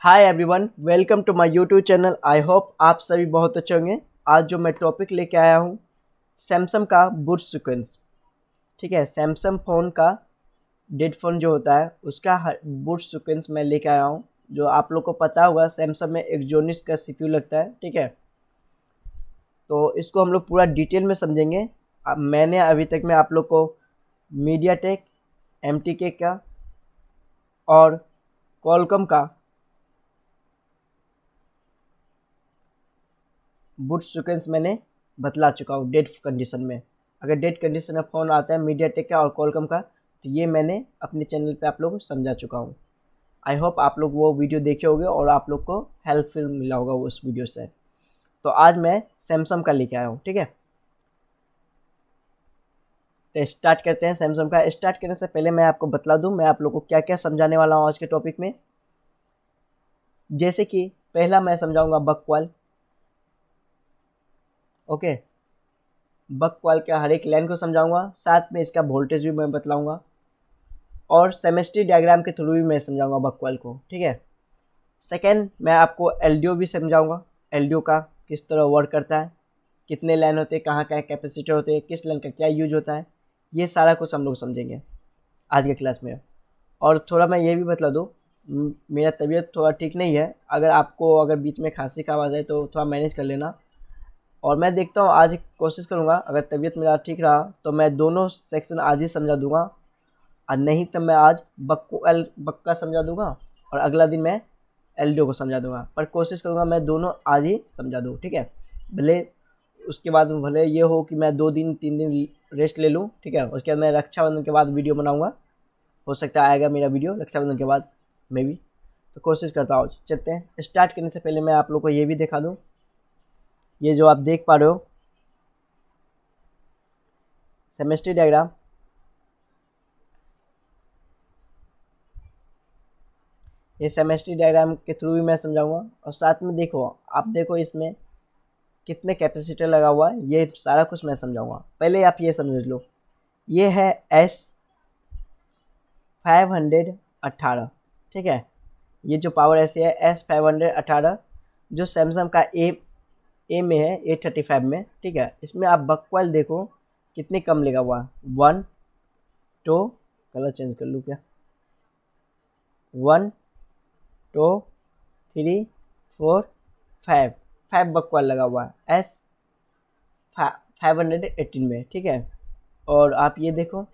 Hi everyone, welcome to my YouTube channel. I hope आप सभी बहुत अच्छे होंगे। आज जो मैं टॉपिक लेके आया हूँ, सैमसंग का बूट सीक्वेंस। ठीक है, सैमसंग फ़ोन का डेड फ़ोन जो होता है उसका बूट सीक्वेंस मैं लेके आया हूँ। जो आप लोग को पता होगा, सैमसंग में एक्सोनिस का सीपीयू लगता है। ठीक है, तो इसको हम लोग पूरा डिटेल में समझेंगे। मैंने अभी तक में आप लोग को मीडियाटेक, एमटीके का और क्वालकॉम का बूट सीक्वेंस मैंने बतला चुका हूँ डेड कंडीशन में। अगर डेड कंडीशन में फ़ोन आता है मीडियाटेक का और क्वालकॉम का, तो ये मैंने अपने चैनल पे आप लोगों को समझा चुका हूँ। आई होप आप लोग वो वीडियो देखे होंगे और आप लोग को हेल्पफुल मिला होगा उस वीडियो से। तो आज मैं सैमसंग का लेके आया हूँ। ठीक है, तो स्टार्ट करते हैं। सैमसंग का स्टार्ट करने से पहले मैं आपको बतला दूँ मैं आप लोग को क्या क्या समझाने वाला हूँ आज के टॉपिक में। जैसे कि पहला मैं समझाऊंगा बक कॉइल। ओके, बक कॉइल का हर एक लाइन को समझाऊंगा, साथ में इसका वोल्टेज भी मैं बतलाऊंगा और सेमेस्ट्री डायग्राम के थ्रू भी मैं समझाऊंगा बक कॉइल को। ठीक है, सेकेंड मैं आपको एलडीओ भी समझाऊंगा। एलडीओ का किस तरह वर्क करता है, कितने लाइन होते हैं, कहाँ कहाँ कैपेसिटर होते हैं, किस लाइन का क्या यूज होता है, ये सारा कुछ हम लोग समझेंगे आज के क्लास में। और थोड़ा मैं ये भी बतला दूँ, मेरा तबीयत थोड़ा ठीक नहीं है। अगर बीच में खांसी का आवाज़ है तो थोड़ा मैनेज कर लेना। और मैं देखता हूँ, आज कोशिश करूँगा अगर तबीयत मेरा ठीक रहा तो मैं दोनों सेक्शन आज ही समझा दूंगा, और नहीं तो मैं आज बक का समझा दूंगा और अगला दिन मैं एलडीओ को समझा दूंगा। पर कोशिश करूँगा मैं दोनों आज ही समझा दूँ। ठीक है, भले उसके बाद भले ये हो कि मैं 2 दिन 3 दिन रेस्ट ले लूँ। ठीक है, उसके बाद मैं रक्षाबंधन के बाद वीडियो बनाऊँगा। हो सकता है आएगा मेरा वीडियो रक्षाबंधन के बाद मे भी। तो कोशिश करता हूँ। चलते हैं, स्टार्ट करने से पहले मैं आप लोग को ये भी दिखा दूँ। ये जो आप देख पा रहे हो सेमेस्ट्री डायग्राम, ये सेमेस्ट्री डायग्राम के थ्रू भी मैं समझाऊंगा। और साथ में देखो, आप देखो इसमें कितने कैपेसिटर लगा हुआ है, ये सारा कुछ मैं समझाऊंगा। पहले आप ये समझ लो, ये है S518। ठीक है, ये जो पावर ऐसी है S518, जो सैमसंग का ए में है, A35 में। ठीक है, इसमें आप बकवाल देखो कितनी कम लगा हुआ, 1 2, कलर चेंज कर लूँ क्या, 1 2 3 4 5, 5 बकवाल लगा हुआ है S518 में। ठीक है, और आप ये देखो,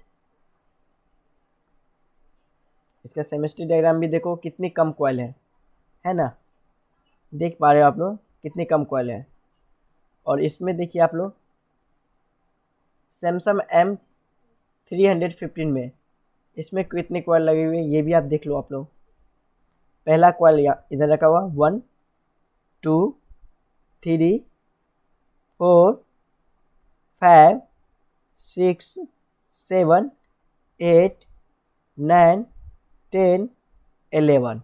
इसका सेमेस्ट्री डायग्राम भी देखो कितनी कम कॉइल है ना। देख पा रहे हो आप लोग कितनी कम कॉइल है। और इसमें देखिए आप लोग सैमसंग M315 में इसमें कितनी कॉइल लगी हुई है, ये भी आप देख लो आप लोग। पहला कॉइल इधर रखा हुआ, 1 2 3 4 5 6 7 8 9 10 11।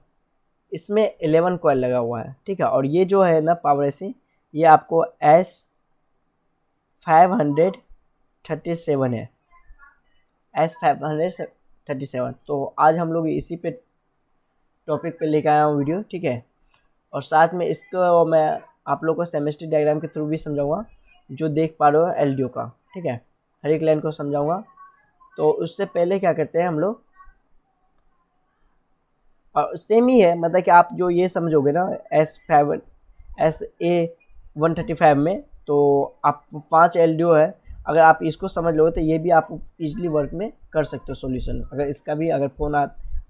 इसमें 11 कॉइल लगा हुआ है। ठीक है, और ये जो है ना पावर एसी, ये आपको S537 है, S537। तो आज हम लोग इसी पे टॉपिक पे लेकर आया हूँ वीडियो। ठीक है, और साथ में इसको मैं आप लोग को सेमेस्ट्री डायग्राम के थ्रू भी समझाऊंगा, जो देख पा रहे हो एलडीओ का। ठीक है, हर एक लाइन को समझाऊंगा। तो उससे पहले क्या करते हैं हम लोग, और सेम ही है, मतलब कि आप जो ये समझोगे ना SA135 में, तो आप 5 LDO है। अगर आप इसको समझ लोगे तो ये भी आप इजीली वर्क में कर सकते हो सॉल्यूशन। अगर इसका भी अगर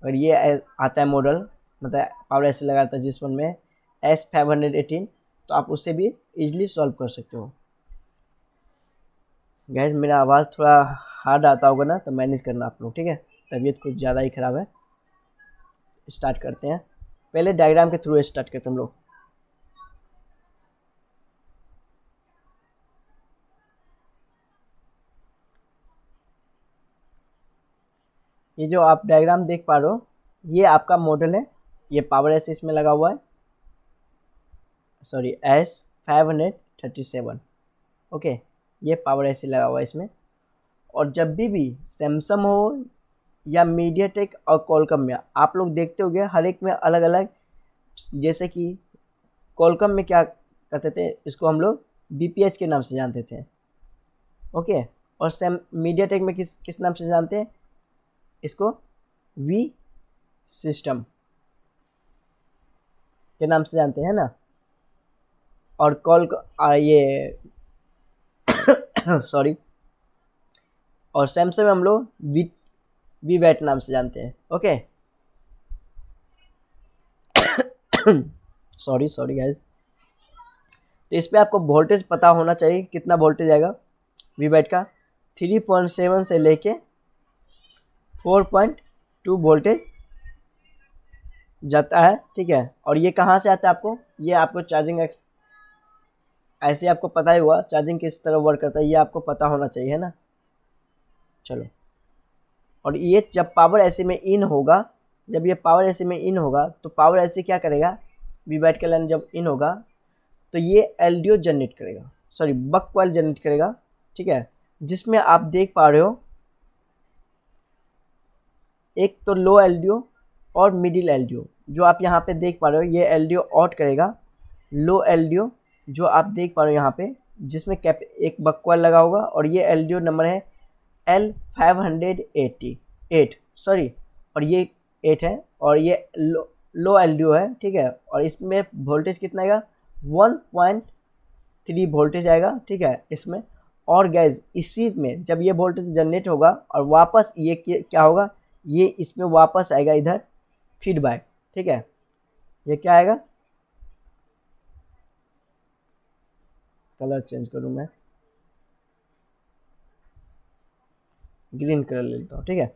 अगर ये आता है मॉडल, मतलब पावर ऐसे लगाता है जिस फोन में S518, तो आप उससे भी इजीली सॉल्व कर सकते हो। गैस मेरा आवाज़ थोड़ा हार्ड आता होगा ना, तो मैनेज करना आप लोग। ठीक है, तबीयत कुछ ज़्यादा ही ख़राब है। स्टार्ट करते हैं, पहले डायग्राम के थ्रू स्टार्ट करते हैं हम लोग। ये जो आप डायग्राम देख पा रहे हो, ये आपका मॉडल है। ये पावर एस इसमें लगा हुआ है, सॉरी S537। ओके, ये पावर एस लगा हुआ है इसमें। और जब भी सैमसंग हो या मीडियाटेक और कॉलकॉम में, आप लोग देखते होंगे हर एक में अलग अलग जैसे कि कॉलकॉम में क्या करते थे, इसको हम लोग बीपीएच के नाम से जानते थे, ओके। और सेम मीडियाटेक में किस किस नाम से जानते हैं इसको, वी सिस्टम के नाम से जानते हैं ना। और ये सॉरी, और सैमसंग में हम लोग वी वैट नाम से जानते हैं, ओके। Sorry sorry guys. तो इस पे आपको वोल्टेज पता होना चाहिए, कितना वोल्टेज आएगा वी वैट का। 3.7 से लेके 4.2 वोल्टेज जाता है, ठीक है। और ये कहाँ से आता है आपको, ये आपको चार्जिंग ऐसे आपको पता ही हुआ चार्जिंग किस तरह वर्क करता है, ये आपको पता होना चाहिए, है ना। चलो, और ये जब पावर ऐसे में इन होगा, जब ये पावर ऐसे में इन होगा तो पावर ऐसे क्या करेगा, वी वैट का लाइन जब इन होगा तो ये एलडीओ जनरेट करेगा, सॉरी बक कॉइल जनरेट करेगा, ठीक है। जिसमें आप देख पा रहे हो एक तो लो एलडीओ और मिडिल एलडीओ, जो आप यहाँ पे देख पा रहे हो ये एलडीओ ऑट करेगा। लो एलडीओ जो आप देख पा रहे हो यहाँ पे, जिसमें कैप एक बक कॉइल लगा होगा, और ये एलडीओ नंबर है L588, सॉरी, और ये 8 है, और ये लो एलडीओ है, ठीक है। और इसमें वोल्टेज कितना आएगा, 1.3 वोल्टेज आएगा, ठीक है इसमें। और गैस इसी में जब ये वोल्टेज जनरेट होगा और वापस ये क्या होगा, ये इसमें वापस आएगा इधर फीडबैक, ठीक है। ये क्या आएगा, कलर चेंज करूँ मैं, ग्रीन कलर ले लेता हूँ, ठीक है।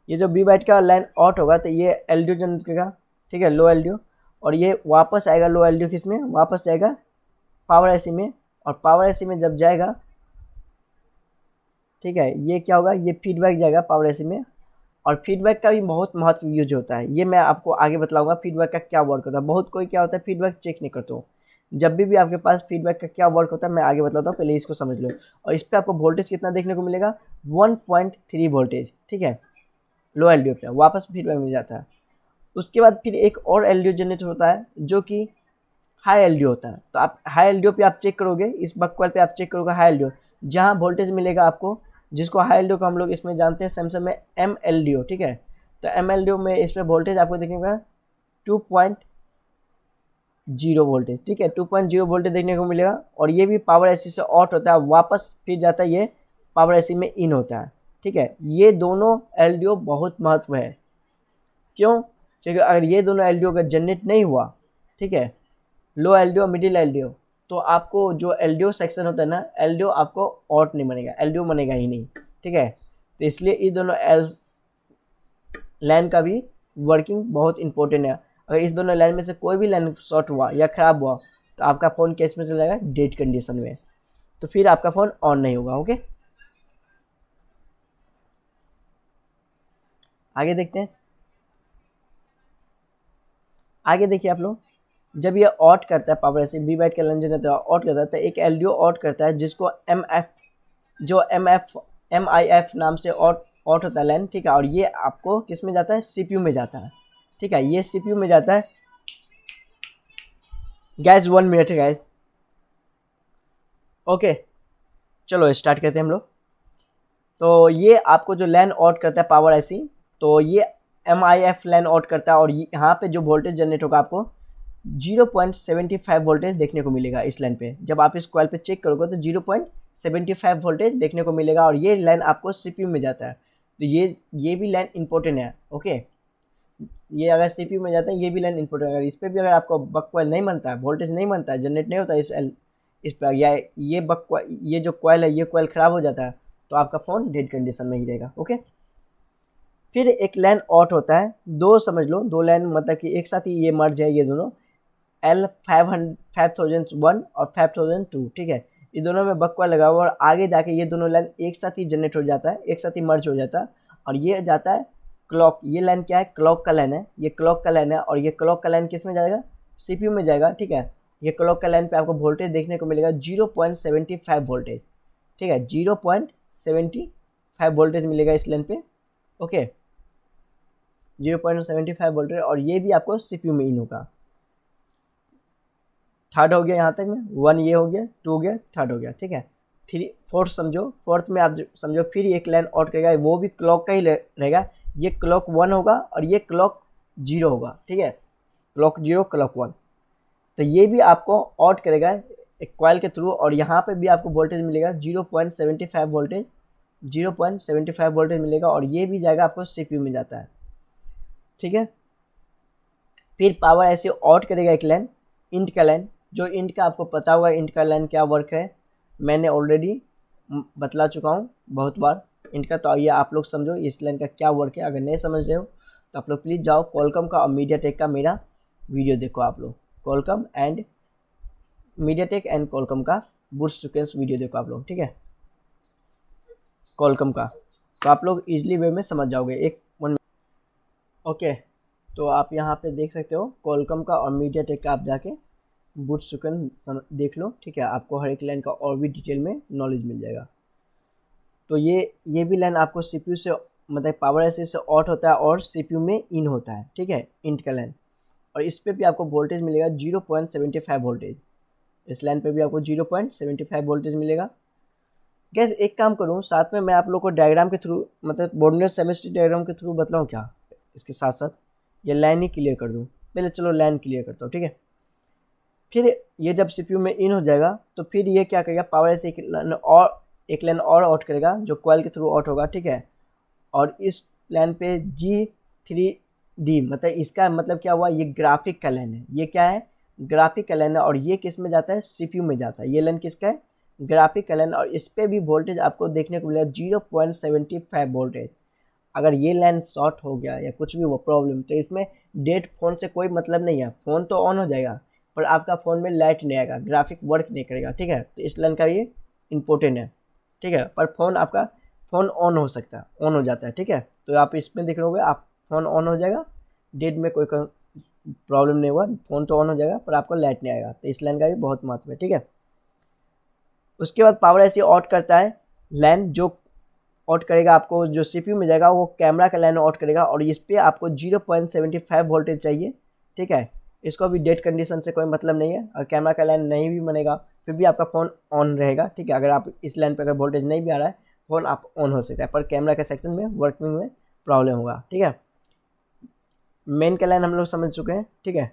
ये जो बी बैट का लाइन आउट होगा तो ये एलडीओ जनरेट करेगा, ठीक है, लो एलडीओ। और ये वापस आएगा लो एलडीओ, किस में वापस जाएगा, पावर एसी में। और पावर एसी में जब जाएगा, ठीक है, ये क्या होगा, ये फीडबैक जाएगा पावर एसी में। और फीडबैक का भी बहुत महत्व यूज होता है, ये मैं आपको आगे बताऊंगा फीडबैक का क्या वर्क होता है। बहुत कोई क्या होता है फीडबैक चेक नहीं करते हो, जब भी आपके पास फीडबैक का क्या वर्क होता है मैं आगे बताता हूँ, पहले इसको समझ लो। और इस पर आपको वोल्टेज कितना देखने को मिलेगा, 1.3 वोल्टेज, ठीक है, लो एलडीओ पे वापस फीडबैक मिल जाता है। उसके बाद फिर एक और एलडीओ जनरेट होता है जो कि हाई एलडीओ होता है। तो आप हाई एलडीओ पे आप चेक करोगे, इस बक कॉइल पे आप चेक करोगे हाई एलडीओ, जहाँ वोल्टेज मिलेगा आपको, जिसको हाई एलडीओ को हम लोग इसमें जानते हैं सैमसंग में एम एलडीओ, ठीक है। तो एम एलडीओ में इसमें वोल्टेज आपको देखने को 2.0 वोल्टेज, ठीक है, 2.0 वोल्टेज देखने को मिलेगा। और ये भी पावर एसी से आउट होता है, वापस फिर जाता है ये पावर एसी में इन होता है, ठीक है। ये दोनों एलडीओ बहुत महत्व है, क्यों, क्योंकि अगर ये दोनों एलडीओ का जनरेट नहीं हुआ, ठीक है, लो एलडीओ मिडिल एलडीओ, तो आपको जो एलडीओ सेक्शन होता है ना, एलडीओ आपको आउट नहीं बनेगा, एलडीओ बनेगा ही नहीं, ठीक है। तो इसलिए इस दोनों लाइन का भी वर्किंग बहुत इंपॉर्टेंट है। अगर इस दोनों लाइन में से कोई भी लाइन शॉर्ट हुआ या ख़राब हुआ तो आपका फ़ोन केस में चला जाएगा डेड कंडीशन में, तो फिर आपका फ़ोन ऑन नहीं होगा, ओके। आगे देखते हैं, आगे देखिए आप लोग, जब ये ऑट करता है पावर ऐसे वी बैट का लाइन जो ऑट करता है तो एक एलडीओ ऑट करता है, जिसको एम एफ, जो एम आई एफ नाम से ऑट होता है लाइन, ठीक है। और ये आपको किस में जाता है, सीपीयू में जाता है, ठीक है, ये सीपीयू में जाता है। गैस 1 मिनट है गैस, ओके। चलो स्टार्ट करते हैं हम लोग। तो ये आपको जो लाइन आउट करता है पावर ऐसी, तो ये M I F line out करता है। और यहाँ पे जो वोल्टेज जनरेट होगा आपको 0.75 वोल्टेज देखने को मिलेगा इस लाइन पे। जब आप इस कॉइल पे चेक करोगे तो 0.75 वोल्टेज देखने को मिलेगा, और ये लाइन आपको सीपीयू में जाता है। तो ये भी लाइन इंपॉर्टेंट है, ओके। ये अगर सीपीयू में जाता है ये भी लाइन इंपॉर्टेंट है। अगर इस पर भी अगर आपको बक कॉइल नहीं बनता है, वोल्टेज नहीं बनता है, जनरेट नहीं होता है इस पर, या ये जो कॉइल है ये कॉइल ख़राब हो जाता है, तो आपका फ़ोन डेड कंडीशन में ही रहेगा, ओके। फिर एक लाइन आउट होता है, दो समझ लो, दो लाइन मतलब कि एक साथ ही ये मर्ज है, ये दोनों L5001 और 5002, ठीक है। ये दोनों में बक कॉइल लगा हुआ और आगे जाके ये दोनों लाइन एक साथ ही जनरेट हो जाता है, एक साथ ही मर्ज हो जाता है। और ये जाता है क्लॉक, ये लाइन क्या है, क्लॉक का लाइन है, ये क्लॉक का लाइन है। और ये क्लॉक का लाइन किस में जाएगा, सीपीयू में जाएगा, ठीक है। ये क्लॉक का लाइन पे आपको वोल्टेज देखने को मिलेगा 0.75 वोल्टेज, ठीक है, 0.75 वोल्टेज मिलेगा इस लाइन पे, ओके, 0.75 वोल्टेज। और ये भी आपको सीपीयू में इन होगा। थर्ड हो गया यहाँ तक में, 1 ये हो गया, 2 हो गया, थर्ड हो गया, ठीक है। 3 फोर्थ समझो, फोर्थ में आप समझो फिर एक लाइन ऑड करेगा, वो भी क्लॉक का ही रहेगा, ये क्लॉक 1 होगा और ये क्लॉक 0 होगा, ठीक है, क्लॉक 0 क्लॉक 1। तो ये भी आपको ऑड करेगा एक कॉइल के थ्रू, और यहाँ पे भी आपको वोल्टेज मिलेगा 0.75 वोल्टेज, 0.75 वोल्टेज मिलेगा, और ये भी जाएगा आपको सीपीयू में जाता है, ठीक है। फिर पावर ऐसे ऑड करेगा एक लाइन, इंट का लाइन, जो इंट का आपको पता होगा इंट का लाइन क्या वर्क है, मैंने ऑलरेडी बतला चुका हूँ बहुत बार इंट का। तो आइए आप लोग समझो इस लाइन का क्या वर्क है। अगर नहीं समझ रहे हो तो आप लोग प्लीज़ जाओ क्वालकॉम का और मीडियाटेक का मेरा वीडियो देखो, आप लोग Qualcomm and MediaTek and Qualcomm का बूस्ट सीक्वेंस वीडियो देखो आप लोग, ठीक है, क्वालकॉम का, तो आप लोग इजीली वे में समझ जाओगे एक 1 ओके। तो आप यहाँ पे देख सकते हो क्वालकॉम का और मीडियाटेक का, आप जाके बूट सीक्वेंस देख लो, ठीक है, आपको हर एक लाइन का और भी डिटेल में नॉलेज मिल जाएगा। तो ये भी लाइन आपको सीपीयू से मतलब पावर ऐसे से आउट होता है और सीपीयू में इन होता है, ठीक है, इंट का लाइन, और इस पे भी आपको वोल्टेज मिलेगा 0.75 वोल्टेज, इस लाइन पे भी आपको 0.75 वोल्टेज मिलेगा। गैस एक काम करूँ, साथ में मैं आप लोग को डायग्राम के थ्रू मतलब बोर्डनेट सेमेस्ट्री डायग्राम के थ्रू बतलाऊँ क्या, इसके साथ साथ ये लाइन ही क्लियर कर दूँ, पहले चलो लाइन क्लियर करता हूँ, ठीक है। फिर ये जब सीपीयू में इन हो जाएगा तो फिर ये क्या करेगा, पावर ऐसे एक लाइन और आउट करेगा जो कॉइल के थ्रू आउट होगा, ठीक है, और इस लाइन पे G3D मतलब इसका मतलब क्या हुआ, ये ग्राफिक का लाइन है, ये क्या है, ग्राफिक का लाइन है, और ये किस में जाता है, सीपीयू में जाता है, ये लाइन किसका है, ग्राफिक का लाइन, और इस पे भी वोल्टेज आपको देखने को मिलेगा 0.75 वोल्टेज। अगर ये लाइन शॉर्ट हो गया या कुछ भी वो प्रॉब्लम, तो इसमें डेड फोन से कोई मतलब नहीं है, फ़ोन तो ऑन हो जाएगा पर आपका फ़ोन में लाइट नहीं आएगा, ग्राफिक वर्क नहीं करेगा, ठीक है। तो इस लाइन का ये इम्पोर्टेंट है, ठीक है, पर फ़ोन आपका फ़ोन ऑन हो सकता है, ऑन हो जाता है, ठीक है। तो आप इसमें देख लोगे आप फ़ोन ऑन हो जाएगा, डेड में कोई प्रॉब्लम नहीं हुआ, फ़ोन तो ऑन हो जाएगा पर आपको लाइट नहीं आएगा, तो इस लाइन का भी बहुत महत्व है, ठीक है। उसके बाद पावर ऐसी ऑट करता है लाइन, जो ऑट करेगा आपको जो सीपीयू में जाएगा वो कैमरा का लाइन ऑट करेगा, और इस पर आपको 0.75 वोल्टेज चाहिए, ठीक है। इसको भी डेट कंडीशन से कोई मतलब नहीं है, और कैमरा का लाइन नहीं भी बनेगा फिर भी आपका फ़ोन ऑन रहेगा, ठीक है। अगर आप इस लाइन पर अगर वोल्टेज नहीं भी आ रहा है फ़ोन आप ऑन हो सकता है, पर कैमरा के सेक्शन में वर्किंग में प्रॉब्लम होगा, ठीक है। मेन का लाइन हम लोग समझ चुके हैं, ठीक है,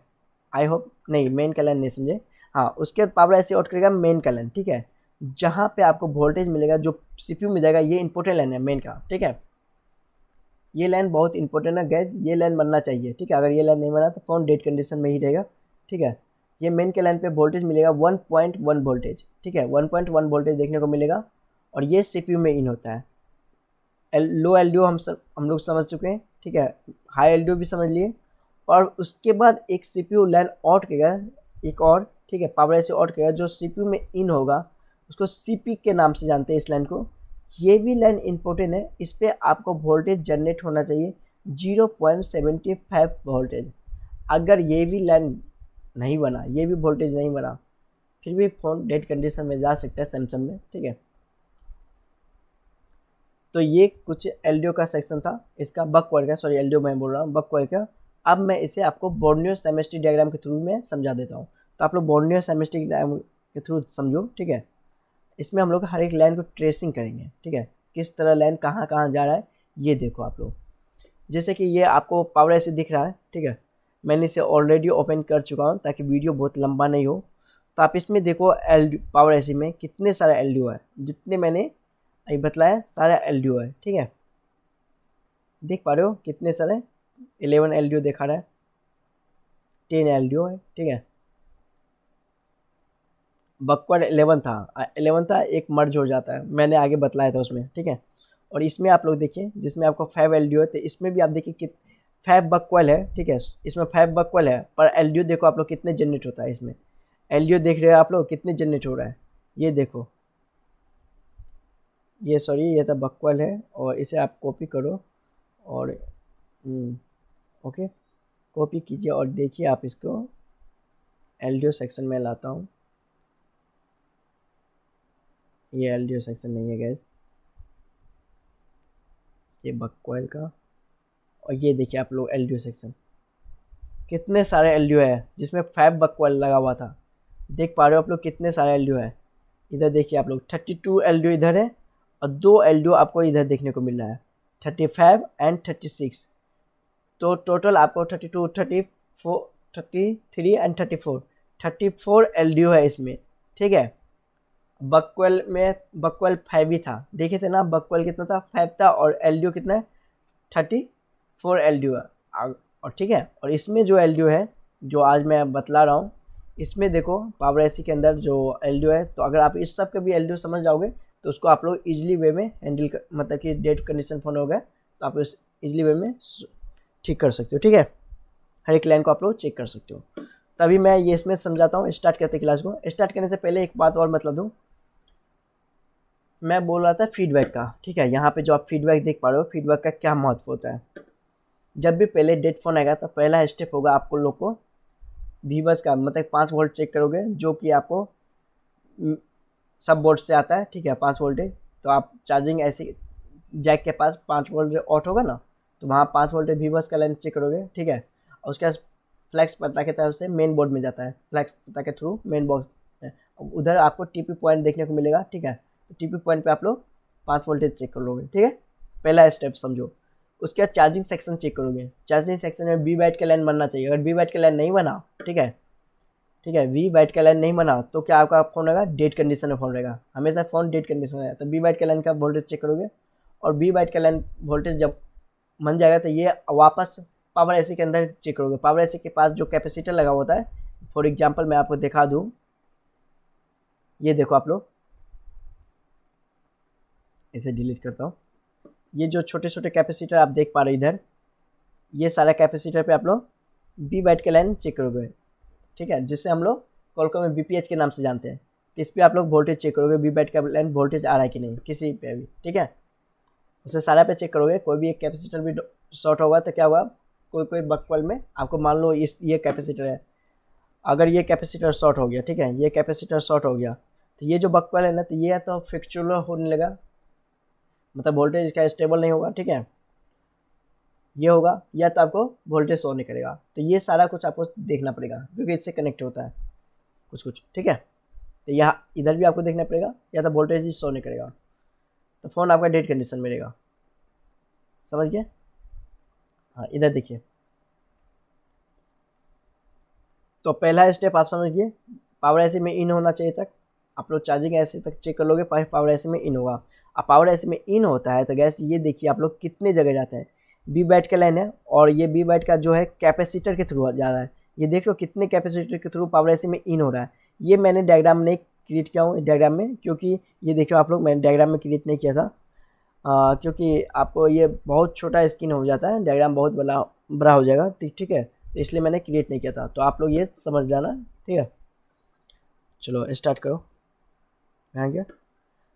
आई होप नहीं मेन का लाइन नहीं समझे, हाँ। उसके बाद पावर ऐसे आउट करेगा मेन का लाइन, ठीक है, जहाँ पे आपको वोल्टेज मिलेगा जो सीपीयू में जाएगा, ये इंपॉर्टेंट लाइन है मेन का, ठीक है। ये लाइन बहुत इंपॉर्टेंट है गैस, ये लाइन बनना चाहिए, ठीक है। अगर ये लाइन नहीं बना तो फ़ोन डेड कंडीशन में ही रहेगा, ठीक है। ये मेन के लाइन पे वोल्टेज मिलेगा 1.1 वोल्टेज, ठीक है, 1.1 वोल्टेज देखने को मिलेगा, और ये सीपीयू में इन होता है। लो एलडीओ हम लोग समझ चुके हैं, ठीक है, हाई एलडीओ भी समझ लिए। और उसके बाद एक सीपीयू लाइन आउट करेगा एक और, ठीक है, पावर ऐसे आउट करेगा जो सीपीयू में इन होगा, उसको सीपी के नाम से जानते हैं इस लाइन को। ये भी लाइन इंपॉर्टेंट है, इस पर आपको वोल्टेज जनरेट होना चाहिए 0.75 वोल्टेज। अगर ये भी लाइन नहीं बना, ये भी वोल्टेज नहीं बना, फिर भी फ़ोन डेड कंडीशन में जा सकता है सैमसंग में, ठीक है। तो ये कुछ एलडीओ का सेक्शन था, इसका बक कॉइल का, सॉरी एलडीओ मैं बोल रहा हूँ, बक कॉइल का। अब मैं इसे आपको बोर्नियो सेमेस्ट्री डायग्राम के थ्रू में समझा देता हूँ, तो आप लोग बोर्नियो सेमेस्ट्री डायग्राम के थ्रू समझो, ठीक है। इसमें हम लोग हर एक लाइन को ट्रेसिंग करेंगे, ठीक है, किस तरह लाइन कहाँ कहाँ जा रहा है ये देखो आप लोग। जैसे कि ये आपको पावर ऐसे दिख रहा है, ठीक है, मैंने इसे ऑलरेडी ओपन कर चुका हूँ ताकि वीडियो बहुत लंबा नहीं हो। तो आप इसमें देखो पावर ऐसी में कितने सारे एलडीओ है, जितने मैंने अभी बतलाया सारा एलडीओ है, ठीक है, देख पा रहे हो कितने सारे 11 एलडीओ दिखा रहा है, 10 एलडीओ है, ठीक है। बकवर्ड 11 था, 11 था, एक मर्ज हो जाता है, मैंने आगे बतलाया था उसमें, ठीक है। और इसमें आप लोग देखिए जिसमें आपको 5 एलडीओ है, तो इसमें भी आप देखिए कि 5 बकवेल है, ठीक है, इसमें 5 बकवेल है, पर एलडीओ देखो आप लोग कितने जनरेट होता है इसमें, एलडीओ देख रहे हो आप लोग कितने जनरेट हो रहा है, ये देखो, ये सॉरी ये तो बकवेल है, और इसे आप कॉपी करो और ओके कॉपी कीजिए, और देखिए आप इसको एलडीओ सेक्शन में लाता हूँ, ये एलडीओ सेक्शन नहीं है गैस, ये बकवेल का, और ये देखिए आप लोग एलडीओ सेक्शन, कितने सारे एलडीओ है जिसमें 5 बकवेल लगा हुआ था, देख पा रहे हो आप लोग कितने सारे एल है। इधर देखिए आप लोग 32 एल इधर है और 2 एल आपको इधर देखने को मिल रहा है 35 एंड 36। तो टोटल आपको 32, 34, 33 एंड 34 एल है इसमें, ठीक है। बकवेल में बकवेल 5 ही था, देखे थे ना, बकवेल कितना था 5 था और एल कितना है 34 एल है। और ठीक है, और इसमें जो एल है जो आज मैं बतला रहा हूँ, इसमें देखो पावर एसी के अंदर जो एल है, तो अगर आप इस सब का भी एल समझ जाओगे तो उसको आप लोग ईजिली वे में हैंडल कर, मतलब कि डेड कंडीशन फ़ोन हो गया तो आप इस ईजिली वे में ठीक कर सकते हो, ठीक है। हर एक लाइन को आप लोग चेक कर सकते हो। तभी मैं ये इसमें समझाता हूँ। स्टार्ट करते क्लास को। स्टार्ट करने से पहले एक बात और बतला दूँ, मैं बोल रहा था फीडबैक का, ठीक है। यहाँ पे जो आप फीडबैक देख पा रहे हो, फीडबैक का क्या महत्व होता है। जब भी पहले डेड फोन आएगा तो पहला स्टेप होगा आपको लोग को वीवर्स का, मतलब 5 वोल्ट चेक करोगे जो कि आपको सब बोर्ड से आता है, ठीक है, 5 वोल्टेज। तो आप चार्जिंग ऐसे जैक के पास 5 वोल्ट ऑट होगा ना, तो वहाँ 5 वोल्टेज वीवर्स का लाइन चेक करोगे, ठीक है। और उसके बाद फ्लैक्स पता के तरफ से मेन बोर्ड में जाता है, फ्लैक्स पता के थ्रू मेन बोर्ड, उधर आपको टीपी पॉइंट देखने को मिलेगा, ठीक है। तो टीपी पॉइंट पे आप लोग 5 वोल्टेज चेक कर लोगे, ठीक है। पहला स्टेप समझो। उसके बाद चार्जिंग सेक्शन चेक करोगे। चार्जिंग सेक्शन में बी बैट का लाइन बनना चाहिए। अगर बी बैट का लाइन नहीं बना, ठीक है, ठीक है, वी बैट का लाइन नहीं बना तो क्या आपका फ़ोन रहेगा, डेड कंडीशन में फ़ोन रहेगा। हमेशा फ़ोन डेड कंडीशन है। तो बी बैट का लाइन का वोल्टेज चेक करोगे और बी बैट का लाइन वोल्टेज जब बन जाएगा तो ये वापस पावर एसी के अंदर चेक करोगे। पावर एसी के पास जो कैपेसिटर लगा होता है, फॉर एग्जांपल मैं आपको दिखा दूं, ये देखो आप लोग, इसे डिलीट करता हूँ। ये जो छोटे छोटे कैपेसिटर आप देख पा रहे इधर, ये सारा कैपेसिटर पे आप लोग बी बैट के लाइन चेक करोगे, ठीक है, जिससे हम लोग कॉलकॉम में बीपीएच के नाम से जानते हैं। तो इस पर आप लोग वोल्टेज चेक करोगे, बी बैट का लाइन वोल्टेज आ रहा है कि नहीं किसी पे भी, ठीक है। उसे सारा पे चेक करोगे। कोई भी एक कैपेसिटर भी शॉर्ट होगा तो क्या होगा, कोई कोई बकवाल में आपको मान लो ये कैपेसिटर है, अगर ये कैपेसिटर शॉर्ट हो गया, ठीक है, ये कैपेसिटर शॉर्ट हो गया तो ये जो बकवाल है ना, तो ये तो फ्रिक्चुअल होने लगा, मतलब वोल्टेज इसका स्टेबल नहीं होगा, ठीक है, ये होगा, या तो आपको वोल्टेज शो नहीं करेगा। तो ये सारा कुछ आपको देखना पड़ेगा क्योंकि इससे कनेक्ट होता है कुछ कुछ, ठीक है। तो यहाँ इधर भी आपको देखना पड़ेगा, या तो वोल्टेज ही शो नहीं करेगा तो फ़ोन आपका डेड कंडीशन में रहेगा, समझ गए। हाँ, इधर देखिए। तो पहला स्टेप आप समझिए, पावर एसी में इन होना चाहिए तक आप लोग चार्जिंग ऐसे तक चेक कर लोगे, पावर एसी में इन होगा। अब पावर एसी में इन होता है तो गैस ये देखिए आप लोग कितने जगह जाते हैं। बी बैट का लाइन है और ये बी बैट का जो है कैपेसिटर के थ्रू जा रहा है। ये देख लो कितने कैपेसिटर के थ्रू पावर एसी में इन हो रहा है। ये मैंने डायग्राम नहीं क्रिएट किया हूँ डायग्राम में, क्योंकि ये देखियो आप लोग, मैंने डायग्राम में क्रिएट नहीं किया था क्योंकि आपको ये बहुत छोटा स्क्रीन हो जाता है, डायग्राम बहुत बड़ा बड़ा हो जाएगा, ठीक है। तो इसलिए मैंने क्रिएट नहीं किया था, तो आप लोग ये समझ जाना, ठीक है। चलो स्टार्ट करो। कहाँ गया?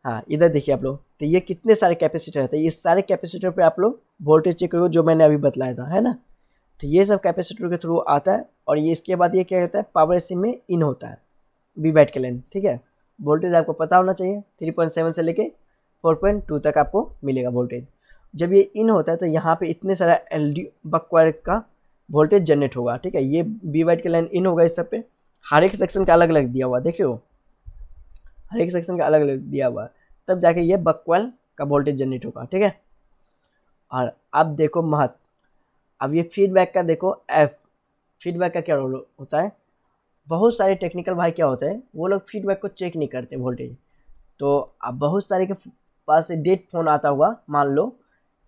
हाँ, इधर देखिए आप लोग, तो ये कितने सारे कैपेसिटर है, तो इस सारे कैपेसिटर पे आप लोग वोल्टेज चेक करो जो मैंने अभी बतलाया था, है ना। तो ये सब कैपेसिटर के थ्रू आता है और ये इसके बाद ये क्या होता है, पावर एसी में इन होता है बी बैट के लाइन, ठीक है। वोल्टेज आपको पता होना चाहिए, 3.7 से लेके 4.2 तक आपको मिलेगा वोल्टेज। जब ये इन होता है तो यहाँ पे इतने सारा एल डी बकवायर का वोल्टेज जनरेट होगा, ठीक है। ये बी बैट के लाइन इन होगा, इस सब पे हर एक सेक्शन का अलग अलग दिया हुआ, देख रहे हो, हर एक सेक्शन का अलग अलग दिया हुआ है, तब जाके ये बकवाल का वोल्टेज जनरेट होगा, ठीक है। और अब देखो महत्व, अब ये फीडबैक का देखो एफ, फीडबैक का क्या रोल होता है। बहुत सारे टेक्निकल भाई क्या होते हैं, वो लोग फीडबैक को चेक नहीं करते वोल्टेज। तो अब बहुत सारे के पास डेट फ़ोन आता होगा मान लो,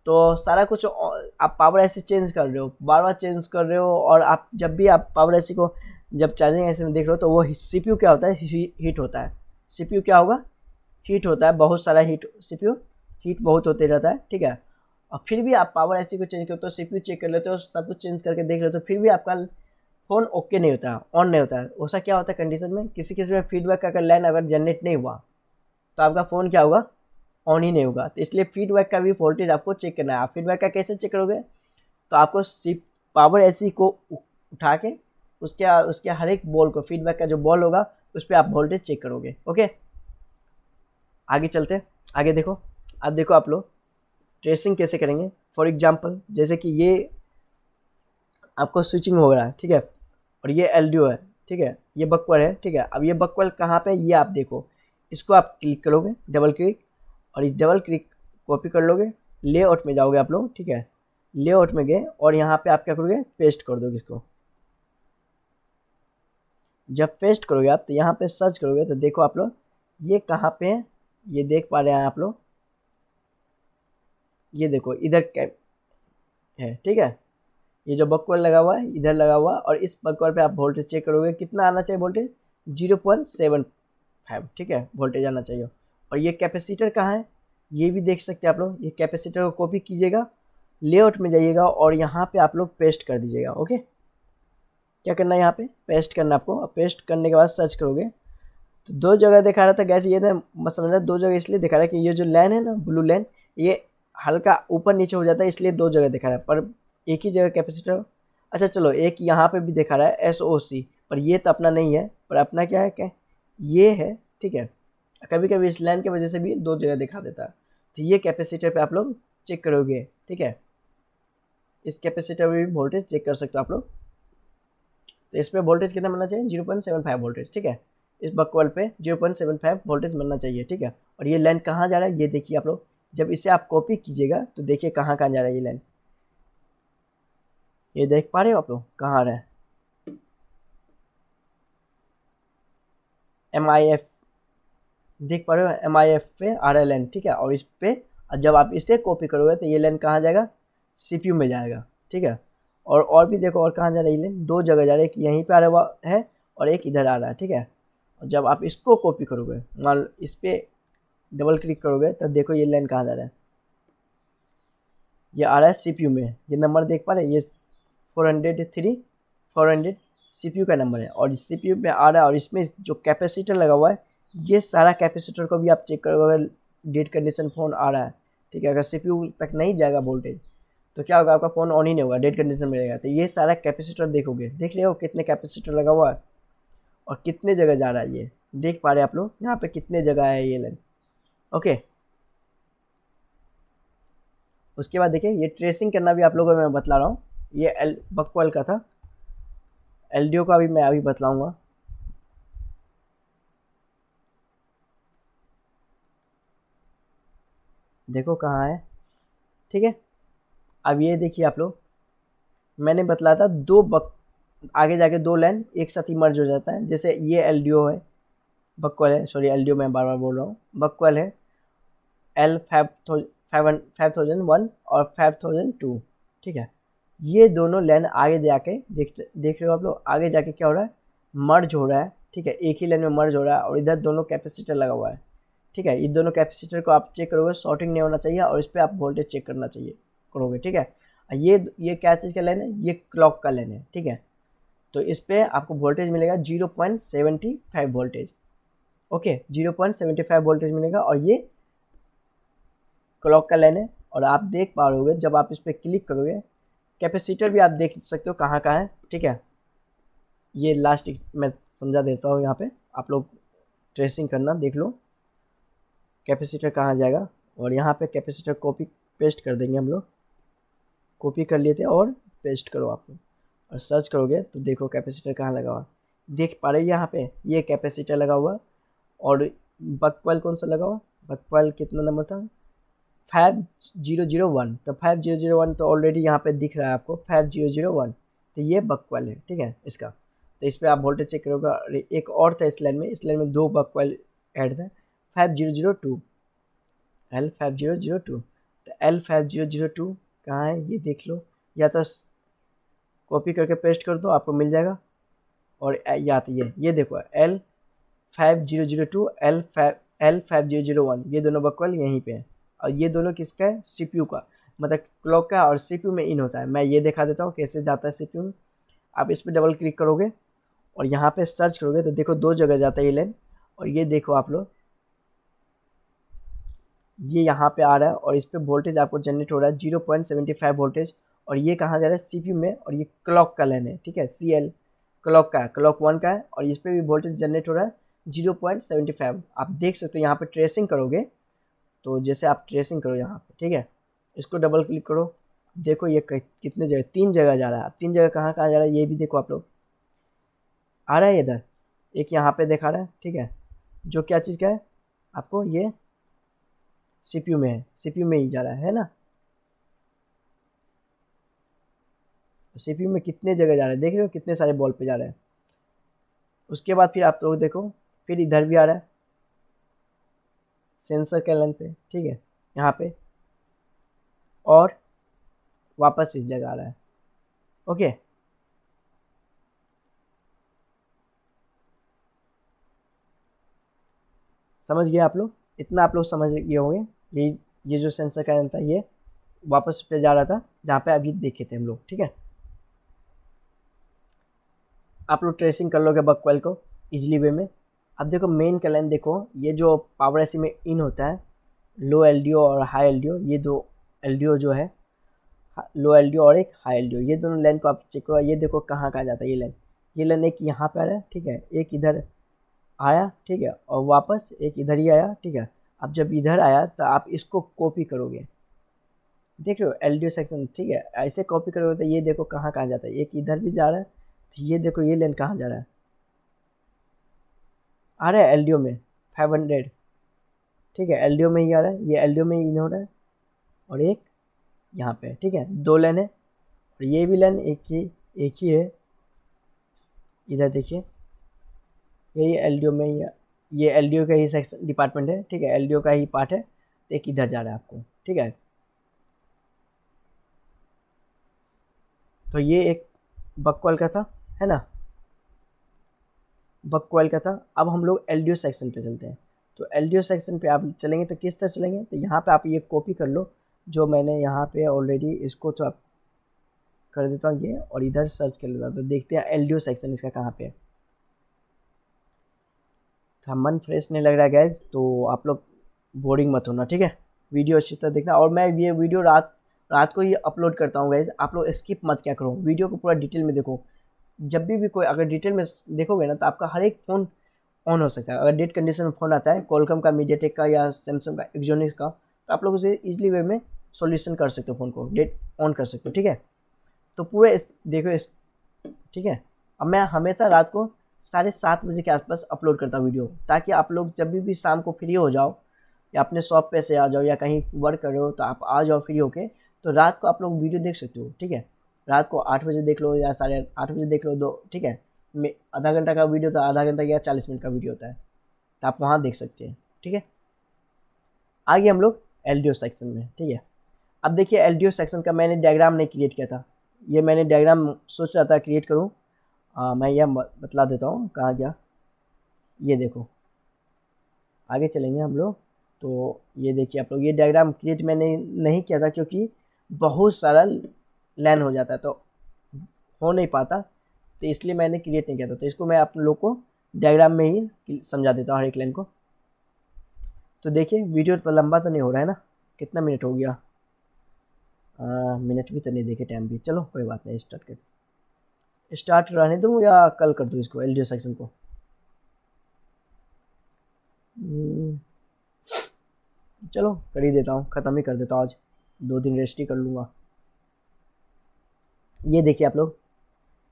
तो सारा कुछ आप पावर ऐसे चेंज कर रहे हो, बार बार चेंज कर रहे हो, और आप जब भी आप पावर ऐसी को जब चार्जिंग ऐसे में देख रहे हो तो वो सीपीयू क्या होता है, हीट होता है। सीपीयू क्या होगा, हीट होता है, बहुत सारा हीट, सीपीयू हीट बहुत होते रहता है, ठीक है। और फिर भी आप पावर ऐसी को चेंज करते हो, सीपीयू चेक कर लेते हो, सब कुछ चेंज करके देख लेते हो, फिर भी आपका फ़ोन ओके नहीं होता है, ऑन नहीं होता है। ऐसा क्या होता है कंडीशन में, किसी किसी में फीडबैक का अगर लाइन अगर जनरेट नहीं हुआ तो आपका फ़ोन क्या होगा, ऑन ही नहीं होगा। तो इसलिए फीडबैक का भी वोल्टेज आपको चेक करना है। आप फीडबैक का कैसे चेक करोगे, तो आपको सिर्फ पावर एसी को उठा के उसके उसके हर एक बॉल को, फीडबैक का जो बॉल होगा उस पर आप वोल्टेज चेक करोगे, ओके। आगे चलते, आगे देखो। अब देखो आप लोग ट्रेसिंग कैसे करेंगे। फॉर एग्जांपल जैसे कि ये आपको स्विचिंग हो रहा है, ठीक है, और ये एल है, ठीक है, ये बकवाल है। ठीक है, अब ये बकवाल कहाँ पे, ये आप देखो, इसको आप क्लिक करोगे, डबल क्लिक, और इस डबल क्लिक कॉपी कर लोगे, लेआउट में जाओगे आप लोग। ठीक है, लेआउट में गए और यहाँ पे आप क्या करोगे, पेस्ट कर दोगे इसको। जब पेस्ट करोगे आप, तो यहाँ पे सर्च करोगे तो देखो आप लोग ये कहाँ पे है, ये देख पा रहे हैं आप लोग, ये देखो इधर कैप है। ठीक है, ये जो बकवाल लगा हुआ है इधर लगा हुआ, और इस बकवाल पे आप वोल्टेज चेक करोगे, कितना आना चाहिए वोल्टेज, 0.75। ठीक है, वोल्टेज आना चाहिए। और ये कैपेसिटर कहाँ है, ये भी देख सकते हैं आप लोग। ये कैपेसिटर को कॉपी कीजिएगा, लेआउट में जाइएगा और यहाँ पे आप लोग पेस्ट कर दीजिएगा। ओके, क्या करना है, यहाँ पे पेस्ट करना आपको। और पेस्ट करने के बाद सर्च करोगे तो दो जगह दिखा रहा था गैस, ये ना मत समझना, दो जगह इसलिए दिखा रहा है कि ये जो लाइन है ना, ब्लू लाइन, ये हल्का ऊपर नीचे हो जाता है, इसलिए दो जगह दिखा रहा है, पर एक ही जगह कैपेसिटर। अच्छा चलो, एक यहाँ पे भी दिखा रहा है SOC, पर ये तो अपना नहीं है, पर अपना क्या है, क्या ये है। ठीक है, कभी कभी इस लाइन की वजह से भी दो जगह दिखा देता है। तो ये कैपेसिटर पे आप लोग चेक करोगे। ठीक है, इस कैपेसिटर में भी वोल्टेज चेक कर सकते हो आप लोग। तो इस पर वोल्टेज कितना बनना चाहिए, 0.75 वोल्टेज। ठीक है, इस बकवाल पे 0.75 वोल्टेज बनना चाहिए। ठीक है, और ये लाइन कहाँ जा रहा है, ये देखिए आप लोग, जब इसे आप कॉपी कीजिएगा तो देखिए कहाँ कहाँ जा रहा है ये लाइन, ये देख पा रहे हो आप लोग कहाँ आ रहा है, MIF, देख पा रहे हो, MIF पे आ रहा है लाइन। ठीक है, और इस पे जब आप इसे कॉपी करोगे तो ये लाइन कहाँ जाएगा, CPU में जाएगा। ठीक है, और भी देखो, और कहाँ जा रहा है ये लाइन, दो जगह जा रहा है, एक यहीं पे आ रहा है और एक इधर आ रहा है। ठीक है, और जब आप इसको कॉपी करोगे, मान लो इस पर डबल क्लिक करोगे तब देखो ये लाइन कहाँ जा रहा है, ये आ रहा है CPU में। ये नंबर देख पा रहे हैं, ये 400 CPU का नंबर है, और इस CPU में आ रहा है। और इसमें जो कैपेसिटर लगा हुआ है, ये सारा कैपेसिटर को भी आप चेक करोगे, अगर डेड कंडीशन फ़ोन आ रहा है। ठीक है, अगर CPU तक नहीं जाएगा वोल्टेज तो क्या होगा, आपका फ़ोन ऑन ही नहीं होगा, डेड कंडीशन में रहेगा। तो ये सारा कैपेसिटर देखोगे, देख रहे हो कितने कैपेसिटर लगा हुआ है और कितने जगह जा रहा है, ये देख पा रहे हैं आप लोग, यहाँ पे कितने जगह है ये लाइन। ओके, उसके बाद देखिए, ये ट्रेसिंग करना भी आप लोगों को मैं बतला रहा हूँ। ये बकवाल का था, LDO का भी मैं अभी बतलाऊंगा। देखो कहाँ है। ठीक है, अब ये देखिए आप लोग, मैंने बतलाया था आगे जाके दो लाइन एक साथ ही मर्ज हो जाता है। जैसे ये LDO है, बकवाल है, सॉरी LDO मैं बार बार बोल रहा हूँ, बकवाल है, L5001 और 5002। ठीक है, ये दोनों लाइन आगे जाके देख रहे हो आप लोग, आगे जाके क्या हो रहा है, मर्ज हो रहा है। ठीक है, एक ही लाइन में मर्ज हो रहा है, और इधर दोनों कैपेसिटर लगा हुआ है। ठीक है, ये दोनों कैपेसिटर को आप चेक करोगे, शॉर्टिंग नहीं होना चाहिए, और इस पर आप वोल्टेज चेक करना चाहिए करोगे। ठीक है, ये क्या चीज़ का लाइन है, ये क्लॉक का लाइन है। ठीक है, तो इस पर आपको वोल्टेज मिलेगा 0.75 वोल्टेज। ओके, 0.75 वोल्टेज मिलेगा, और ये क्लॉक का लाइन है। और आप देख पा रहे होगे, जब आप इस पर क्लिक करोगे, कैपेसिटर भी आप देख सकते हो कहाँ कहाँ है। ठीक है, ये लास्ट मैं समझा देता हूँ, यहाँ पे आप लोग ट्रेसिंग करना देख लो कैपेसिटर कहाँ जाएगा। और यहाँ पे कैपेसिटर कॉपी पेस्ट कर देंगे हम लोग, कॉपी कर लिए थे और पेस्ट करो आप लोग, और सर्च करोगे तो देखो कैपेसिटर कहाँ लगा हुआ, देख पा रहे हो यहाँ पे ये कैपेसिटर लगा हुआ। और बकवाल कौन सा लगा हुआ, बकवाल कितना नंबर था, 5001। तो 5001 तो ऑलरेडी यहाँ पे दिख रहा है आपको, 5001, तो ये बकवाल है। ठीक है, इसका तो इस पर आप वोल्टेज चेक करोगे। एक और था इस लाइन में, इस लाइन में दो बकवाल ऐड था, 5002, L5002। तो L5002 कहाँ है, ये देख लो, या तो कॉपी करके पेस्ट कर दो, आपको मिल जाएगा। और या तो ये देखो, L5002, L5001, ये दोनों बकवाल यहीं पे है। और ये दोनों किसका है, CPU का, मतलब क्लॉक का, और CPU में इन होता है। मैं ये दिखा देता हूँ कैसे जाता है CPU में। आप इस पर डबल क्लिक करोगे और यहाँ पे सर्च करोगे तो देखो दो जगह जाता है ये लाइन। और ये देखो आप लोग, ये यहाँ पे आ रहा है, और इस पे वोल्टेज आपको जनरेट हो रहा है 0.75 वोल्टेज। और ये कहाँ जा रहा है, CPU में, और ये क्लॉक का लाइन है। ठीक है, CL क्लॉक का है, क्लॉक 1 का है, और इस पे भी वोल्टेज जनरेट हो रहा है 0.75। आप देख सकते हो, यहाँ पे ट्रेसिंग करोगे तो जैसे आप ट्रेसिंग करो यहाँ पे, ठीक है, इसको डबल क्लिक करो, देखो ये कितने जगह, तीन जगह जा रहा है। अब तीन जगह कहाँ कहाँ जा रहा है ये भी देखो आप लोग, आ रहा है इधर, एक यहाँ पे दिखा रहा है, ठीक है, जो क्या चीज़ का है आपको, ये सीपीयू में है, सीपीयू में ही जा रहा है ना। सीपीयू में कितने जगह जा रहे हैं देख रहे हो, कितने सारे बॉल पे जा रहे हैं। उसके बाद फिर आप लोग देखो, फिर इधर भी आ रहा है सेंसर के लाइन पे, ठीक है, यहाँ पे, और वापस इस जगह आ रहा है। ओके, समझ गए आप लोग, इतना आप लोग समझ गए होंगे। ये जो सेंसर का लाइन था, ये वापस पे जा रहा था जहाँ पे अभी देखे थे हम लोग, ठीक है। आप लोग ट्रेसिंग कर लोगे बक कॉइल को इजली वे में। अब देखो मेन का लाइन देखो, ये जो पावर ऐसी में इन होता है, लो एलडीओ और हाई एलडीओ, ये दो एलडीओ जो है, लो एलडीओ और एक हाई एलडीओ, ये दोनों लाइन को आप चेक करो। ये देखो कहाँ कहाँ जाता है ये लाइन, ये लाइन एक यहाँ पे आ रहा है, ठीक है, एक इधर आया, ठीक है, और वापस एक इधर ही आया, ठीक है। अब जब इधर आया तो आप इसको कॉपी करोगे, देख रहे हो एलडीओ सेक्शन, ठीक है, ऐसे कॉपी करोगे तो ये देखो कहाँ कहाँ जाता है, एक इधर भी जा रहा है, तो ये देखो ये लाइन कहाँ जा रहा है, आ रहा है एलडीओ में 500, ठीक है, एलडीओ में ही आ रहा है, ये एलडीओ में ही इन हो रहा है, और एक यहाँ पे, ठीक है, दो लाइन है, और ये भी लाइन एक ही है, इधर देखिए, यही एलडीओ में ही, ये एलडीओ का ही सेक्शन डिपार्टमेंट है, ठीक है, एलडीओ का ही पार्ट है, तो एक इधर जा रहा है आपको, ठीक है। तो ये एक बक कॉइल का था, है ना, बक कॉइल का था। अब हम लोग एलडीओ सेक्शन पे चलते हैं। तो एलडीओ सेक्शन पे आप चलेंगे तो किस तरह चलेंगे, तो यहाँ पे आप ये कॉपी कर लो, जो मैंने यहाँ पे ऑलरेडी, इसको तो आप कर देता हूँ ये, और इधर सर्च कर लेता हूँ, तो देखते हैं एलडीओ सेक्शन इसका कहाँ पे है। तो मन फ्रेश नहीं लग रहा है गैस, तो आप लोग बोरिंग मत होना, ठीक है, वीडियो अच्छी तरह देखना। और मैं ये वीडियो रात को ही अपलोड करता हूँ गैस, आप लोग स्किप मत क्या करो, वीडियो को पूरा डिटेल में देखो। जब भी कोई अगर डिटेल में देखोगे ना, तो आपका हर एक फ़ोन ऑन हो सकता है। अगर डेट कंडीशन में फ़ोन आता है कॉलकम का, मीडियाटेक का, या सैमसंग का, एक्जोनिक्स का, तो आप लोग उसे ईजिली वे में सॉल्यूशन कर सकते हो, फ़ोन को डेट ऑन कर सकते हो, ठीक है। तो पूरे देखो ठीक है। अब मैं हमेशा रात को 7:30 बजे के आसपास अपलोड करता हूँ वीडियो, ताकि आप लोग जब भी शाम को फ्री हो जाओ, या अपने शॉप पे से आ जाओ, या कहीं वर्क कर रहे हो तो आप आ जाओ फ्री होके, तो रात को आप लोग वीडियो देख सकते हो, ठीक है। रात को 8 बजे देख लो या 8:30 बजे देख लो, दो, ठीक है। आधा घंटा का वीडियो, तो आधा घंटा या 40 मिनट का वीडियो होता है, तो आप वहाँ देख सकते हैं, ठीक है। आगे हम लोग एलडीओ सेक्शन में, ठीक है। अब देखिए एलडीओ सेक्शन का मैंने डायग्राम नहीं क्रिएट किया था, ये मैंने डायग्राम सोच रहा था क्रिएट करूँ। मैं यह बतला देता हूँ कहाँ गया, ये देखो, आगे चलेंगे हम लोग। तो ये देखिए आप लोग, ये डायग्राम क्रिएट मैंने नहीं किया था, क्योंकि बहुत सारा लाइन हो जाता है, तो हो नहीं पाता, तो इसलिए मैंने क्रिएट नहीं किया था। तो इसको मैं आप लोग को डायग्राम में ही समझा देता हूँ हर एक लाइन को। तो देखिए वीडियो तो लंबा तो नहीं हो रहा है ना, कितना मिनट हो गया, मिनट भी तो नहीं देखे, टाइम भी, चलो कोई बात नहीं, स्टार्ट रहने दूँ या कल कर दूँ इसको एलडीओ सेक्शन को। चलो कर ही देता हूँ, ख़त्म ही कर देता हूँ आज, 2 दिन रेस्ट ही कर लूँगा। ये देखिए आप लोग,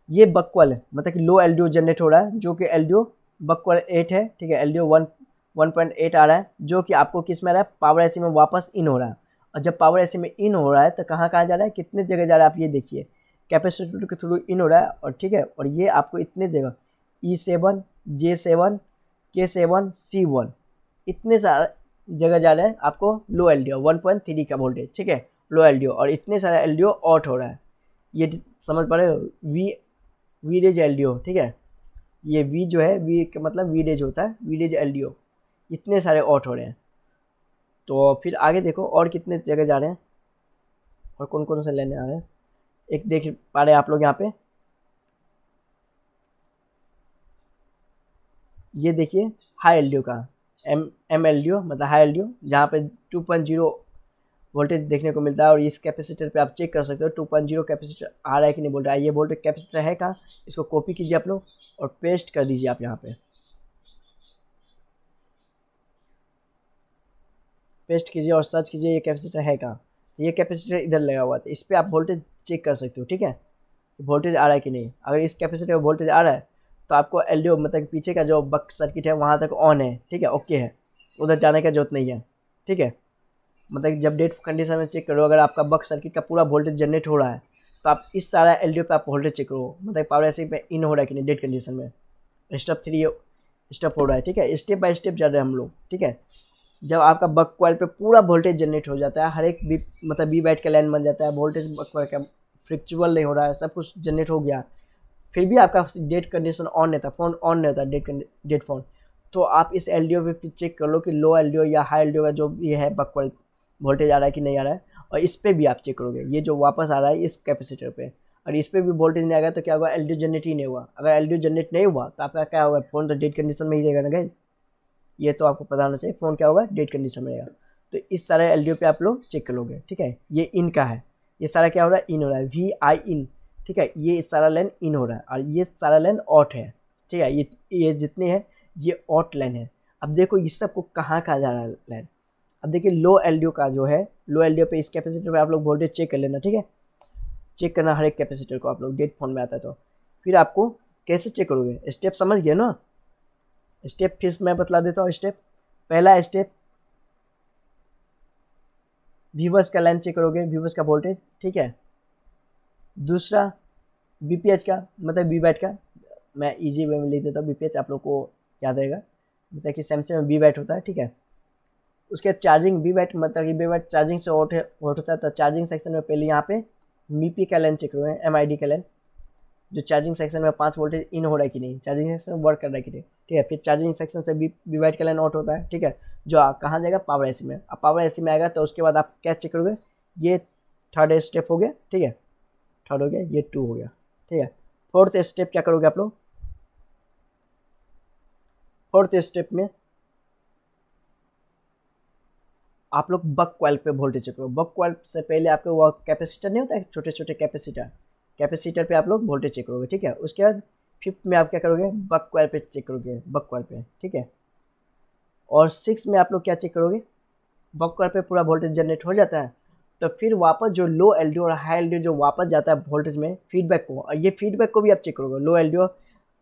ये बकवल है, मतलब कि लो एलडीओ जनरेट हो रहा है, जो कि एलडीओ बकवल 8 है, ठीक है, एलडीओ 1.8 आ रहा है, जो कि आपको किस में आ रहा है, पावर एसी में वापस इन हो रहा है। और जब पावर एसी में इन हो रहा है तो कहाँ कहाँ जा रहा है, कितने जगह जा रहा है, आप ये देखिए, कैपेसिटर के थ्रू इन हो रहा है, और ठीक है, और ये आपको इतने जगह E7, J7, K7, C1, इतने सारे जगह जा रहा है आपको लो एलडीओ 1.3 का वोल्टेज, ठीक है, लो एलडीओ, और इतने सारे एलडीओ ऑट हो रहा है, ये समझ पा रहे हो, वी रेज एलडीओ, ठीक है, ये वी जो है, वी का मतलब वी रेज होता है, वी रेज एलडीओ, इतने सारे ऑट हो रहे हैं। तो फिर आगे देखो और कितने जगह जा रहे हैं, और कौन कौन से लेने आ रहे हैं, एक देख पा रहे हैं आप लोग यहाँ पे, ये देखिए हाई एलडीओ का, एम एलडीओ मतलब हाई एलडीओ, जहाँ पे 2.0 वोल्टेज देखने को मिलता है। और इस कैपेसिटर पे आप चेक कर सकते हो 2.0 कैपेसिटर आ रहा है कि नहीं, बोल रहा है, ये वोल्टेज कैपेसिटर है कहाँ, इसको कॉपी कीजिए आप लोग और पेस्ट कर दीजिए आप यहाँ पे, पेस्ट कीजिए और सर्च कीजिए ये कैपेसिटर है कहाँ। ये कैपेसिटर इधर लगा हुआ था, इस पर आप वोल्टेज चेक कर सकते हो, ठीक है, वोल्टेज आ रहा है कि नहीं। अगर इस कैपेसिटर में वोल्टेज आ रहा है तो आपको एलडीओ मतलब पीछे का जो बक सर्किट है वहाँ तक ऑन है, ठीक है, ओके है, उधर जाने का जरूरत नहीं है, ठीक है। मतलब जब डेड कंडीशन में चेक करो, अगर आपका बक सर्किट का पूरा वोल्टेज जनरेट हो रहा है तो आप इस सारा एलडीओ पे आप वोल्टेज चेक करो, मतलब पावर ऐसे पे इन हो रहा है कि नहीं डेड कंडीशन में, स्टेप 3 स्टेप हो रहा है, ठीक है। स्टेप बाय स्टेप जा रहे हैं हम लोग, ठीक है। जब आपका बक कॉइल पे पूरा वोल्टेज जनरेट हो जाता है, हर एक बी मतलब बी बैट का लाइन बन जाता है, वोल्टेज बक कॉइल का फ्रिक्चुअल नहीं हो रहा है, सब कुछ जनरेट हो गया, फिर भी आपका डेड कंडीशन ऑन नहीं था, फ़ोन ऑन नहीं होता डेड फ़ोन, तो आप इस एलडीओ पे चेक कर लो कि लो एलडीओ या हाई एलडीओ का जो ये है बक कॉइल वोल्टेज आ रहा है कि नहीं आ रहा है। और इस पर भी आप चेक करोगे, ये जो वापस आ रहा है इस कैपेसिटर पे, और इस पर भी वोल्टेज नहीं आएगा तो क्या होगा, एलडीओ जनरेट ही नहीं हुआ। अगर एलडीओ जनरेट नहीं हुआ तो आपका क्या होगा, फ़ोन तो डेड कंडीशन में ही रहेगा ना गाइस, ये तो आपको पता होना चाहिए, फ़ोन क्या होगा, डेड कंडीशन में रहेगा। तो इस सारे एलडीओ पे आप लोग चेक कर लोगे, ठीक है। ये इन का है, ये सारा क्या हो रहा है, इन हो रहा है, वी आई इन, ठीक है। ये सारा लाइन इन हो रहा है और ये सारा लाइन आउट है, ठीक है। ये जितने हैं ये आउट लाइन है। अब देखो इस सबको कहाँ कहा जा रहा है लाइन। अब देखिए लो एलडीओ का जो है, लो एलडीओ पे इस कैपेसिटर पे आप लोग वोल्टेज चेक कर लेना, ठीक है। चेक करना हर एक कैपेसिटर को, आप लोग डेट फोन में आता है तो फिर आपको कैसे चेक करोगे, स्टेप समझ गए ना। स्टेप फिर मैं बतला देता हूँ। स्टेप पहला स्टेप, व्यूवर्स का लाइन चेक करोगे, व्यूवर्स का वोल्टेज, ठीक है। दूसरा बीपीएच का मतलब बी बैट का, मैं इजी वे में लिख देता हूँ, बीपीएच आप लोग को याद रहेगा, मतलब कि सैमसंग में बी बैट होता है, ठीक है। उसके बाद चार्जिंग बी बैट, मतलब कि बी बैट चार्जिंग से आउट होता है, तो चार्जिंग सेक्शन में पहले यहाँ पे मीपी का लाइन चेक करोगे, एमआईडी का लाइन, जो चार्जिंग सेक्शन में 5 वोल्टेज इन हो रहा है कि नहीं, चार्जिंग सेक्शन वर्क कर रहा है कि नहीं, ठीक है। फिर चार्जिंग सेक्शन से बी वाइट का लाइन आउट होता है, ठीक है, जो कहाँ जाएगा, पावर एसी में। अब पावर एसी में आएगा तो उसके बाद आप क्या चेक करोगे, ये थर्ड स्टेप हो गया, ठीक है, थर्ड हो गया, ये 2 हो गया, ठीक है। फोर्थ स्टेप क्या करोगे आप लोग, फोर्थ स्टेप में आप लोग बक कॉइल पे वोल्टेज चेक करो। बक कॉइल से पहले आपको वो कैपेसिटर नहीं होता है, छोटे छोटे कैपेसिटर, कैपेसिटर पे आप लोग वोल्टेज चेक करोगे, ठीक है। उसके बाद फिफ्थ में आप क्या करोगे, बक कॉइल पे चेक करोगे, बक कॉइल पे, ठीक है। और सिक्स में आप लोग क्या चेक करोगे, बक कॉइल पे पूरा वोल्टेज जनरेट हो जाता है तो फिर वापस जो लो एलडीओ और हाई एलडीओ जो वापस जाता है वोल्टेज में फीडबैक को, और ये फीडबैक को भी आप चेक करोगे, लो एलडीओ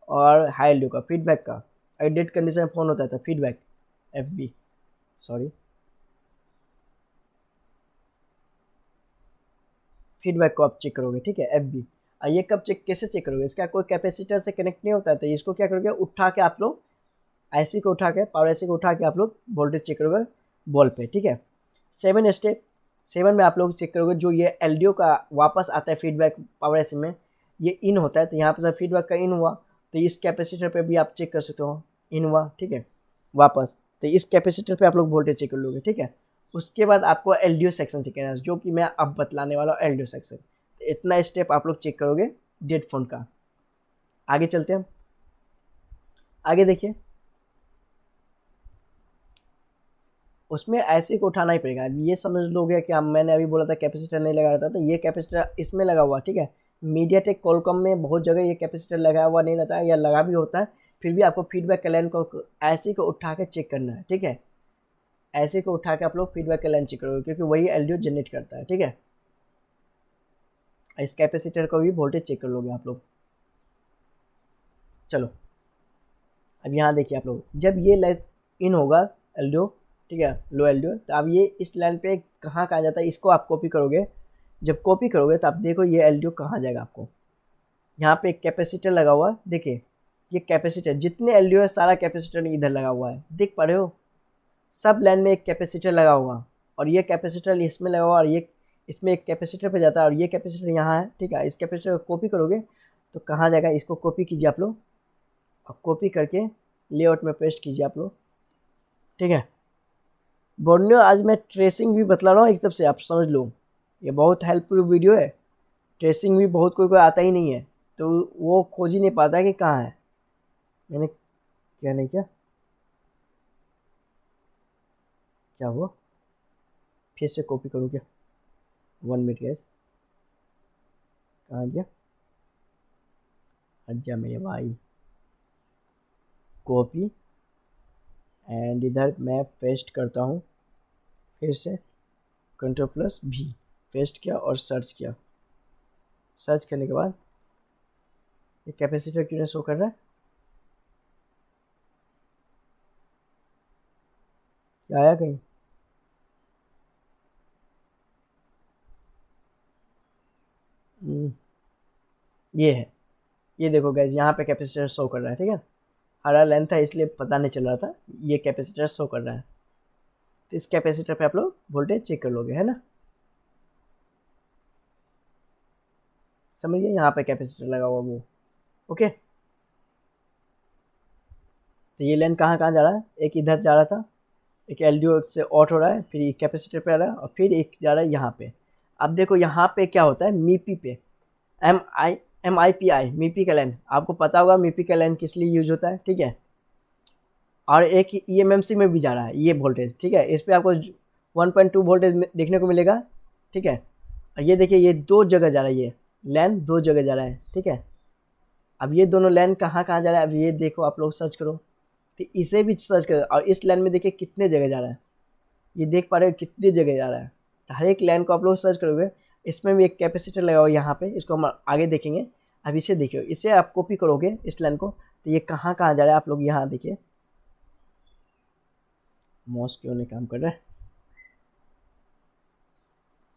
और हाई एलडीओ का फीडबैक का। अगर डेड कंडीशन में फोन होता है तो feedback F B, sorry, feedback को आप चेक करोगे, ठीक है, एफ बी। और ये कब चेक, कैसे चेक करोगे, इसका कोई कैपेसिटर से कनेक्ट नहीं होता है, तो इसको क्या करोगे, उठा के आप लोग आईसी को उठा के, पावर आईसी को उठा के आप लोग वोल्टेज चेक करोगे बॉल पे, ठीक है। सेवन स्टेप, सेवन में आप लोग चेक करोगे जो ये एलडीओ का वापस आता है फीडबैक पावर आईसी में, ये इन होता है, तो यहाँ पर फीडबैक का इन हुआ तो इस कैपेसिटर पे भी आप चेक कर सकते हो, इन हुआ, ठीक है, वापस, तो इस कैपेसिटर पे आप लोग वोल्टेज चेक कर लोगे, ठीक है। उसके बाद आपको एलडीओ सेक्शन चेक करना है, जो कि मैं अब बतलाने वाला हूँ, एलडीओ सेक्शन। तो इतना स्टेप आप लोग चेक करोगे डेड फोन का। आगे चलते हैं, आगे देखिए, उसमें ऐसे को उठाना ही पड़ेगा। ये समझ लोगे कि हम, मैंने अभी बोला था कैपेसिटर नहीं लगाया था, तो ये कैपेसिटर इसमें लगा हुआ, ठीक है। मीडियाटेक कॉलकॉम में बहुत जगह ये कैपेसिटर लगा हुआ नहीं रहता है, या लगा भी होता है, फिर भी आपको फीडबैक का लाइन को ऐसे को उठा के चेक करना है, ठीक है। ऐसे को उठा के आप लोग फीडबैक का लाइन चेक करोगे, क्योंकि वही एलडीओ जनरेट करता है, ठीक है। इस कैपेसिटर को भी वोल्टेज चेक कर लोगे आप लोग। चलो अब यहाँ देखिए आप लोग, जब ये लेस इन होगा एलडीओ, ठीक है, लो एलडीओ, तो अब ये इस लाइन पे कहाँ कहाँ जाता है, इसको आप कॉपी करोगे। जब कॉपी करोगे तो आप देखो ये एलडीओ कहाँ जाएगा आपको, यहाँ पे एक कैपेसिटर लगा हुआ है, देखिए ये कैपेसिटर, जितने एलडीओ है सारा कैपेसिटर इधर लगा हुआ है, देख पा रहे हो, सब लाइन में एक कैपेसिटर लगा हुआ, और ये कैपेसिटर इसमें लगा हुआ, और ये इसमें एक कैपेसिटर पे जाता है, और ये कैपेसिटर यहाँ है, ठीक है। इस कैपेसिटर को कॉपी करोगे तो कहाँ जाएगा, इसको कॉपी कीजिए आप लोग, और कॉपी करके लेआउट में पेस्ट कीजिए आप लोग, ठीक है। बोर्नियो आज मैं ट्रेसिंग भी बतला रहा हूँ एक तरफ से, आप समझ लो, ये बहुत हेल्पफुल वीडियो है। ट्रेसिंग भी बहुत कोई कोई आता ही नहीं है, तो वो खोज ही नहीं पाता है कि कहाँ है। मैंने क्या नहीं किया, क्या हुआ, फिर से कॉपी करूँ क्या, 1 मिनट गैस, कहाँ गया, अच्छा मेरे भाई, कॉपी, एंड इधर मैं पेस्ट करता हूँ, फिर से Ctrl+V पेस्ट किया और सर्च किया। सर्च करने के बाद ये कैपेसिटर क्यों नहीं शो कर रहा है, क्या आया कहीं? हम्म, ये है, ये देखो गैस, यहाँ पे कैपेसिटर शो कर रहा है, ठीक है। हरा लेंथ था इसलिए पता नहीं चल रहा था, ये कैपेसिटर शो कर रहा है। तो इस कैपेसिटर पे आप लोग वोल्टेज चेक कर लोगे, है ना। समझिए, यहाँ पे कैपेसिटर लगा हुआ वो। ओके, तो ये लाइन कहाँ कहाँ जा रहा है, एक इधर जा रहा था, एक एलडीओ से ऑट हो रहा है, फिर एक कैपेसिटर पे आ रहा है, और फिर एक जा रहा है यहाँ पे। अब देखो यहाँ पे क्या होता है, मीपी पे, MIPI मीपी का लाइन, आपको पता होगा मीपी का लाइन किस लिए यूज होता है, ठीक है। और एक EMMC में भी जा रहा है ये वोल्टेज, ठीक है। इस पर आपको 1.2 वोल्टेज देखने को मिलेगा, ठीक है। और ये देखिए, ये दो जगह जा रहा है, ये लाइन दो जगह जा रहा है, ठीक है। अब ये दोनों लाइन कहाँ कहाँ जा रहा है, अब ये देखो, आप लोग सर्च करो, तो इसे भी सर्च करो, और इस लाइन में देखिए कितने जगह जा रहा है, ये देख पा रहे हो कितनी जगह जा रहा है। तो हर एक लाइन को आप लोग सर्च करोगे, इसमें भी एक कैपेसिटर लगा हुआ है यहाँ पे, इसको हम आगे देखेंगे। अब इसे देखिए, इसे आप कॉपी करोगे इस लाइन को, तो ये कहाँ कहाँ जा रहा है, आप लोग यहाँ देखिए। माउस क्यों नहीं काम कर रहा है,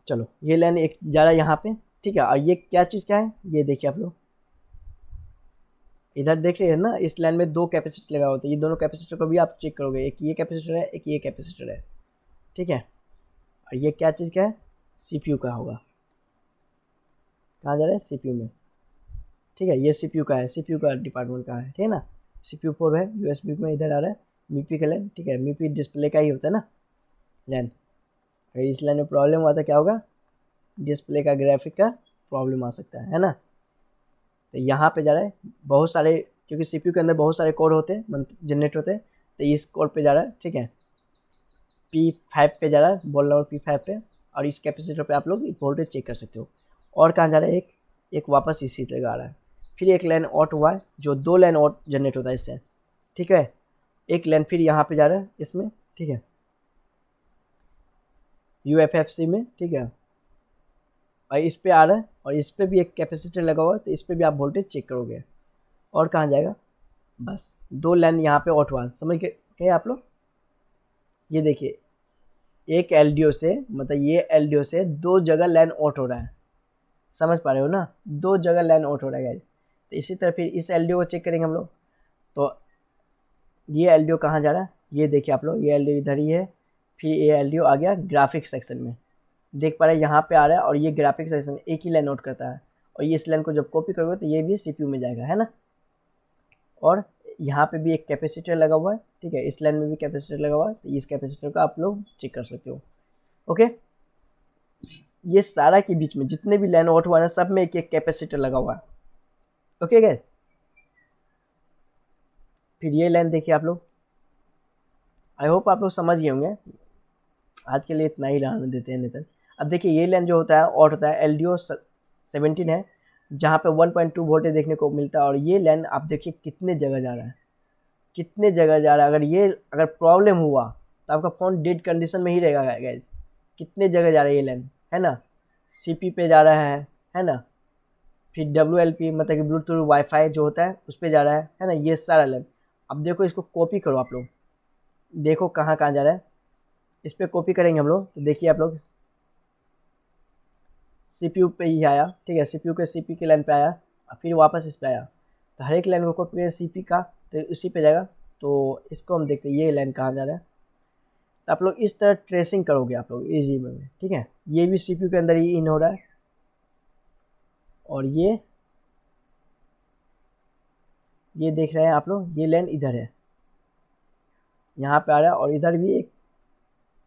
चलो, ये लाइन एक जा रहा है यहाँ पे, ठीक है। और ये क्या चीज़ क्या है, ये देखिए आप लोग इधर देख रहे हैं ना, इस लाइन में दो कैपेसिटर लगा होता है, ये दोनों कैपेसिटर को भी आप चेक करोगे, एक ये कैपेसिटर है, एक ये कैपेसिटर है, ठीक है। और ये क्या चीज़ क्या है, CPU का होगा, कहाँ जा रहा है, CPU में, ठीक है। ये CPU का है, CPU का डिपार्टमेंट का है, ठीक है ना। CPU 4 है, USB में इधर आ रहा है, मीपी का लाइन, ठीक है। मीपी डिस्प्ले का ही होता है ना लाइन। अगर इस लाइन में प्रॉब्लम हुआ तो क्या होगा, डिस्प्ले का ग्राफिक का प्रॉब्लम आ सकता है ना। तो यहाँ पे जा रहा है बहुत सारे, क्योंकि CPU के अंदर बहुत सारे कोड होते हैं, जनरेट होते हैं, तो इस कोड पे जा रहा है, ठीक है। P5 पे जा रहा है, बोल रहा हूँ P5 पे। और इस कैपेसिटर पे आप लोग वोल्टेज चेक कर सकते हो। और कहाँ जा रहा है, एक एक वापस इसी जगह आ रहा है। फिर एक लाइन ऑट हुआ है, जो दो लाइन ऑट जनरेट होता है इससे, ठीक है। एक लाइन फिर यहाँ पे जा रहा है इसमें, ठीक है, UFFC में, ठीक है। और इस पे आ रहा है, और इस पे भी एक कैपेसिटर लगा हुआ है, तो इस पे भी आप वोल्टेज चेक करोगे। और कहाँ जाएगा, बस दो लाइन यहाँ पे ऑट हुआ, समझ गए आप लोग। ये देखिए, एक एलडीओ से, मतलब ये एलडीओ से दो जगह लाइन ऑट हो रहा है, समझ पा रहे हो ना, दो जगह लाइन ऑट हो रहा है गाइस। तो इसी तरह फिर इस एलडीओ को चेक करेंगे हम लोग। तो ये एलडीओ कहाँ जा रहा है, ये देखिए आप लोग, ये एलडीओ इधर ही है। फिर ये एलडीओ आ गया ग्राफिक्स सेक्शन में, देख पा रहे हैं यहाँ पे आ रहा है, और ये ग्राफिक्स सेक्शन एक ही लाइन नोट करता है। और ये इस लाइन को जब कॉपी करोगे तो ये भी CPU में जाएगा, है ना। और यहाँ पे भी एक कैपेसिटर लगा हुआ है, ठीक है। इस लाइन में भी कैपेसिटर लगा हुआ है, तो इस कैपेसिटर को आप लोग चेक कर सकते हो। ओके, ये सारा के बीच में जितने भी लाइन आउट हुआ है, सब में एक एक कैपेसिटर लगा हुआ है। ओके गैस, फिर ये लाइन देखिए आप लोग, आई होप आप लोग समझ गए होंगे। आज के लिए इतना ही रहने देते हैं, नहीं तो अब देखिए, ये लाइन जो होता है आउट होता है LDO 17 है, जहाँ पे 1.2 वोल्टेज देखने को मिलता है। और ये लाइन आप देखिए कितने जगह जा रहा है, कितने जगह जा रहा है। अगर प्रॉब्लम हुआ तो आपका फ़ोन डेड कंडीशन में ही रहेगा गाइस। कितने जगह जा रहा है ये लाइन, है ना। CP पे जा रहा है ना। फिर WLP मतलब कि ब्लूटूथ वाईफाई जो होता है उस पर जा रहा है ना, ये सारा लाइन। अब देखो, इसको कॉपी करो आप लोग, देखो कहाँ कहाँ जा रहा है। इस पर कॉपी करेंगे हम लोग, तो देखिए आप लोग, CPU पे ही आया, ठीक है। CPU के CP की लाइन पे आया, और फिर वापस इस पे आया। तो हर एक लाइन को कॉपी करें CP का, तो इसी पे जाएगा। तो इसको हम देखते हैं ये लाइन कहाँ जा रहा है। तो आप लोग इस तरह ट्रेसिंग करोगे आप लोग इजी में, ठीक है। ये भी CPU के अंदर ही इन हो रहा है, और ये देख रहे हैं आप लोग, ये लाइन इधर है, यहाँ पे आ रहा है। और इधर भी एक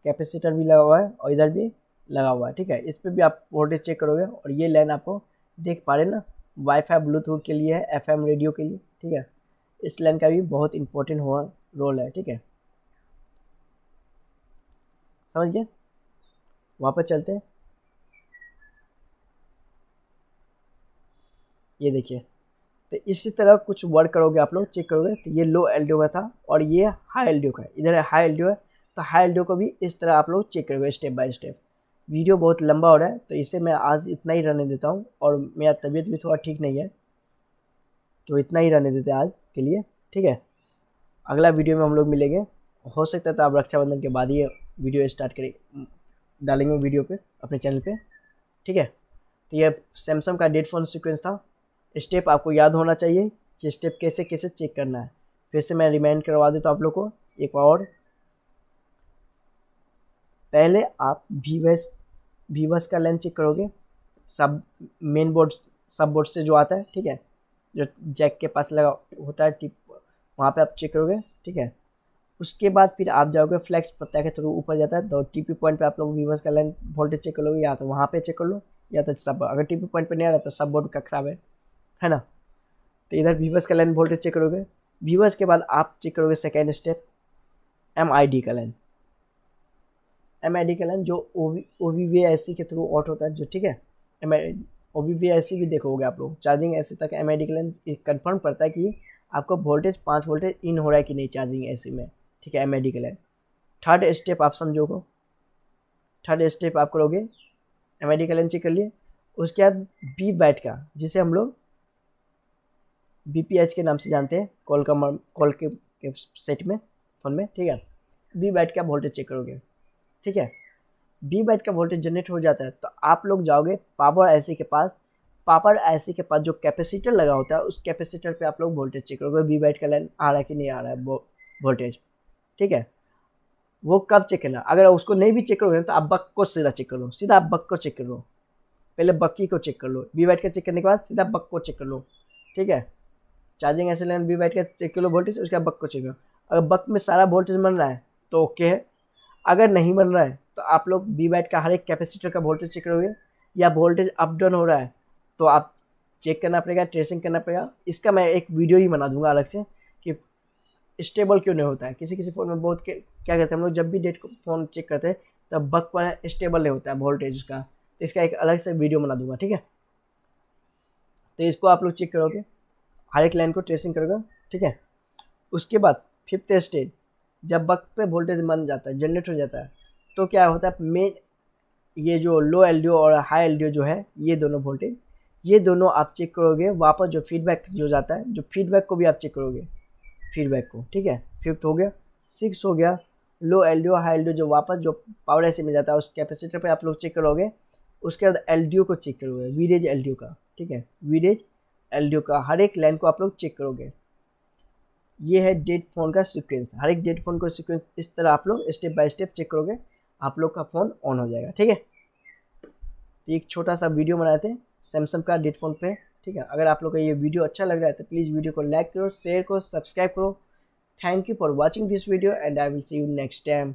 कैपेसिटर भी लगा हुआ है, और इधर भी लगा हुआ है, ठीक है। इस पर भी आप वोल्टेज चेक करोगे। और ये लाइन आपको देख पा रहे हैं ना, वाईफाई ब्लूटूथ के लिए है, FM रेडियो के लिए, ठीक है। इस लाइन का भी बहुत इंपॉर्टेंट हुआ रोल है, ठीक है। समझ गए, वापस चलते हैं। ये देखिए, तो इसी तरह कुछ वर्क करोगे आप लोग, चेक करोगे। तो ये लो LDO का था, और ये हाई LDO का है, इधर हाई LDO है। तो हाई LDO को भी इस तरह आप लोग चेक करोगे स्टेप बाय स्टेप। वीडियो बहुत लंबा हो रहा है, तो इसे मैं आज इतना ही रहने देता हूँ, और मेरा तबीयत भी थोड़ा ठीक नहीं है, तो इतना ही रहने देते हैं आज के लिए, ठीक है। अगला वीडियो में हम लोग मिलेंगे। हो सकता है तो आप रक्षाबंधन के बाद ही वीडियो स्टार्ट करें, डालेंगे वीडियो पे अपने चैनल पे, ठीक है। तो ये सैमसंग का डेट फ़ोन सीक्वेंस था। स्टेप आपको याद होना चाहिए कि स्टेप कैसे कैसे चेक करना है। फिर से मैं रिमाइंड करवा देता हूँ आप लोग को एक और। पहले आप वीवस का लेंस चेक करोगे, सब मेन बोर्ड सब बोर्ड से जो आता है, ठीक है, जो जैक के पास लगा होता है टिप, वहाँ पे आप चेक करोगे, ठीक है। उसके बाद फिर आप जाओगे फ्लैक्स पत्ता के थ्रू ऊपर जाता है, तो टीपी पॉइंट पे आप लोग वीवर्स का लाइन वोल्टेज चेक कर लोगे, या तो वहाँ पे चेक कर लो, या तो सब, अगर टीपी पॉइंट पे नहीं आ रहा तो सब बोर्ड का खराब है ना। तो इधर वीवर्स का लाइन वोल्टेज चेक करोगे। वीवर्स के बाद आप चेक करोगे सेकेंड स्टेप MID का लाइन। MID का लाइन जो OVVIC के थ्रू आउट होता है जो, ठीक है। OVVIC भी देखोगे आप लोग, चार्जिंग ऐसे तक MID का लाइन कंफर्म करता है कि आपको वोल्टेज 5 वोल्टेज इन हो रहा है कि नहीं चार्जिंग ऐसी में, ठीक है, MID का लाइन। थर्ड स्टेप आप समझोगे, थर्ड स्टेप आप करोगे MID का लाइन चेक कर लिए। उसके बाद बी बैट का, जिसे हम लोग BPH के नाम से जानते हैं, कॉल के सेट में फ़ोन में, ठीक है। बी बैट का वोल्टेज चेक करोगे, ठीक है। बी बैट का वोल्टेज जनरेट हो जाता है तो आप लोग जाओगे पावर IC के पास। पावर IC के पास जो कैपेसिटर लगा होता है उस कैपेसिटर पे आप लोग वोल्टेज चेक करोगे, बी बैट का लाइन आ रहा है कि नहीं आ रहा है वोल्टेज, ठीक है। वो कब चेक करना, अगर उसको नहीं भी चेक करोगे तो आप बक को सीधा चेक कर लो, सीधा आप बक को चेक कर लो। पहले बक्की को चेक कर लो, बी बैट का चेक करने के बाद सीधा बक को चेक कर लो, ठीक है। चार्जिंग ऐसे लाइन बी बैट का चेक कर लो वोल्टेज, उसके बाद बक को चेक करो। अगर बक में सारा वोल्टेज बन रहा है तो ओके है, अगर नहीं बन रहा है तो आप लोग बी बैट का हर एक कैपेसिटर का वोल्टेज चेक करोगे, या वोल्टेज अप डाउन हो रहा है तो आप चेक करना पड़ेगा, ट्रेसिंग करना पड़ेगा। इसका मैं एक वीडियो ही बना दूंगा अलग से कि स्टेबल क्यों नहीं होता है। किसी किसी फ़ोन में बहुत क्या कहते हैं हम लोग, जब भी डेट फ़ोन चेक करते हैं तब बक वाला स्टेबल नहीं होता है वोल्टेज उसका, तो इसका एक अलग से वीडियो बना दूंगा, ठीक है। तो इसको आप लोग चेक करोगे, हर एक लाइन को ट्रेसिंग करोगे, ठीक है। उसके बाद फिफ्थ स्टेज, जब बक पे वोल्टेज बन जाता है, जनरेट हो जाता है, तो क्या होता है, मेन ये जो लो LDO और हाई LDO जो है, ये दोनों वोल्टेज, ये दोनों आप चेक करोगे। वापस जो फीडबैक जो जाता है, जो फीडबैक को भी आप चेक करोगे, फीडबैक को, ठीक है। फिफ्थ हो गया। सिक्स हो गया लो LDO हाई LDO, जो वापस जो पावर IC में जाता है उस कैपेसिटर पे आप लोग चेक करोगे। उसके बाद LDO को चेक करोगे, वीडेज LDO का, ठीक है, वीडेज LDO का हर एक लाइन को आप लोग चेक करोगे। ये है डेट फ़ोन का सीक्वेंस, हर एक डेट फ़ोन का सीक्वेंस इस तरह आप लोग स्टेप बाय स्टेप चेक करोगे, आप लोग का फ़ोन ऑन हो जाएगा, ठीक है। तो एक छोटा सा वीडियो बनाए थे सैमसंग का डेट फ़ोन पे, ठीक है। अगर आप लोग को ये वीडियो अच्छा लग रहा है तो प्लीज़ वीडियो को लाइक करो, शेयर करो, सब्सक्राइब करो। Thank you for watching this video and I will see you next time.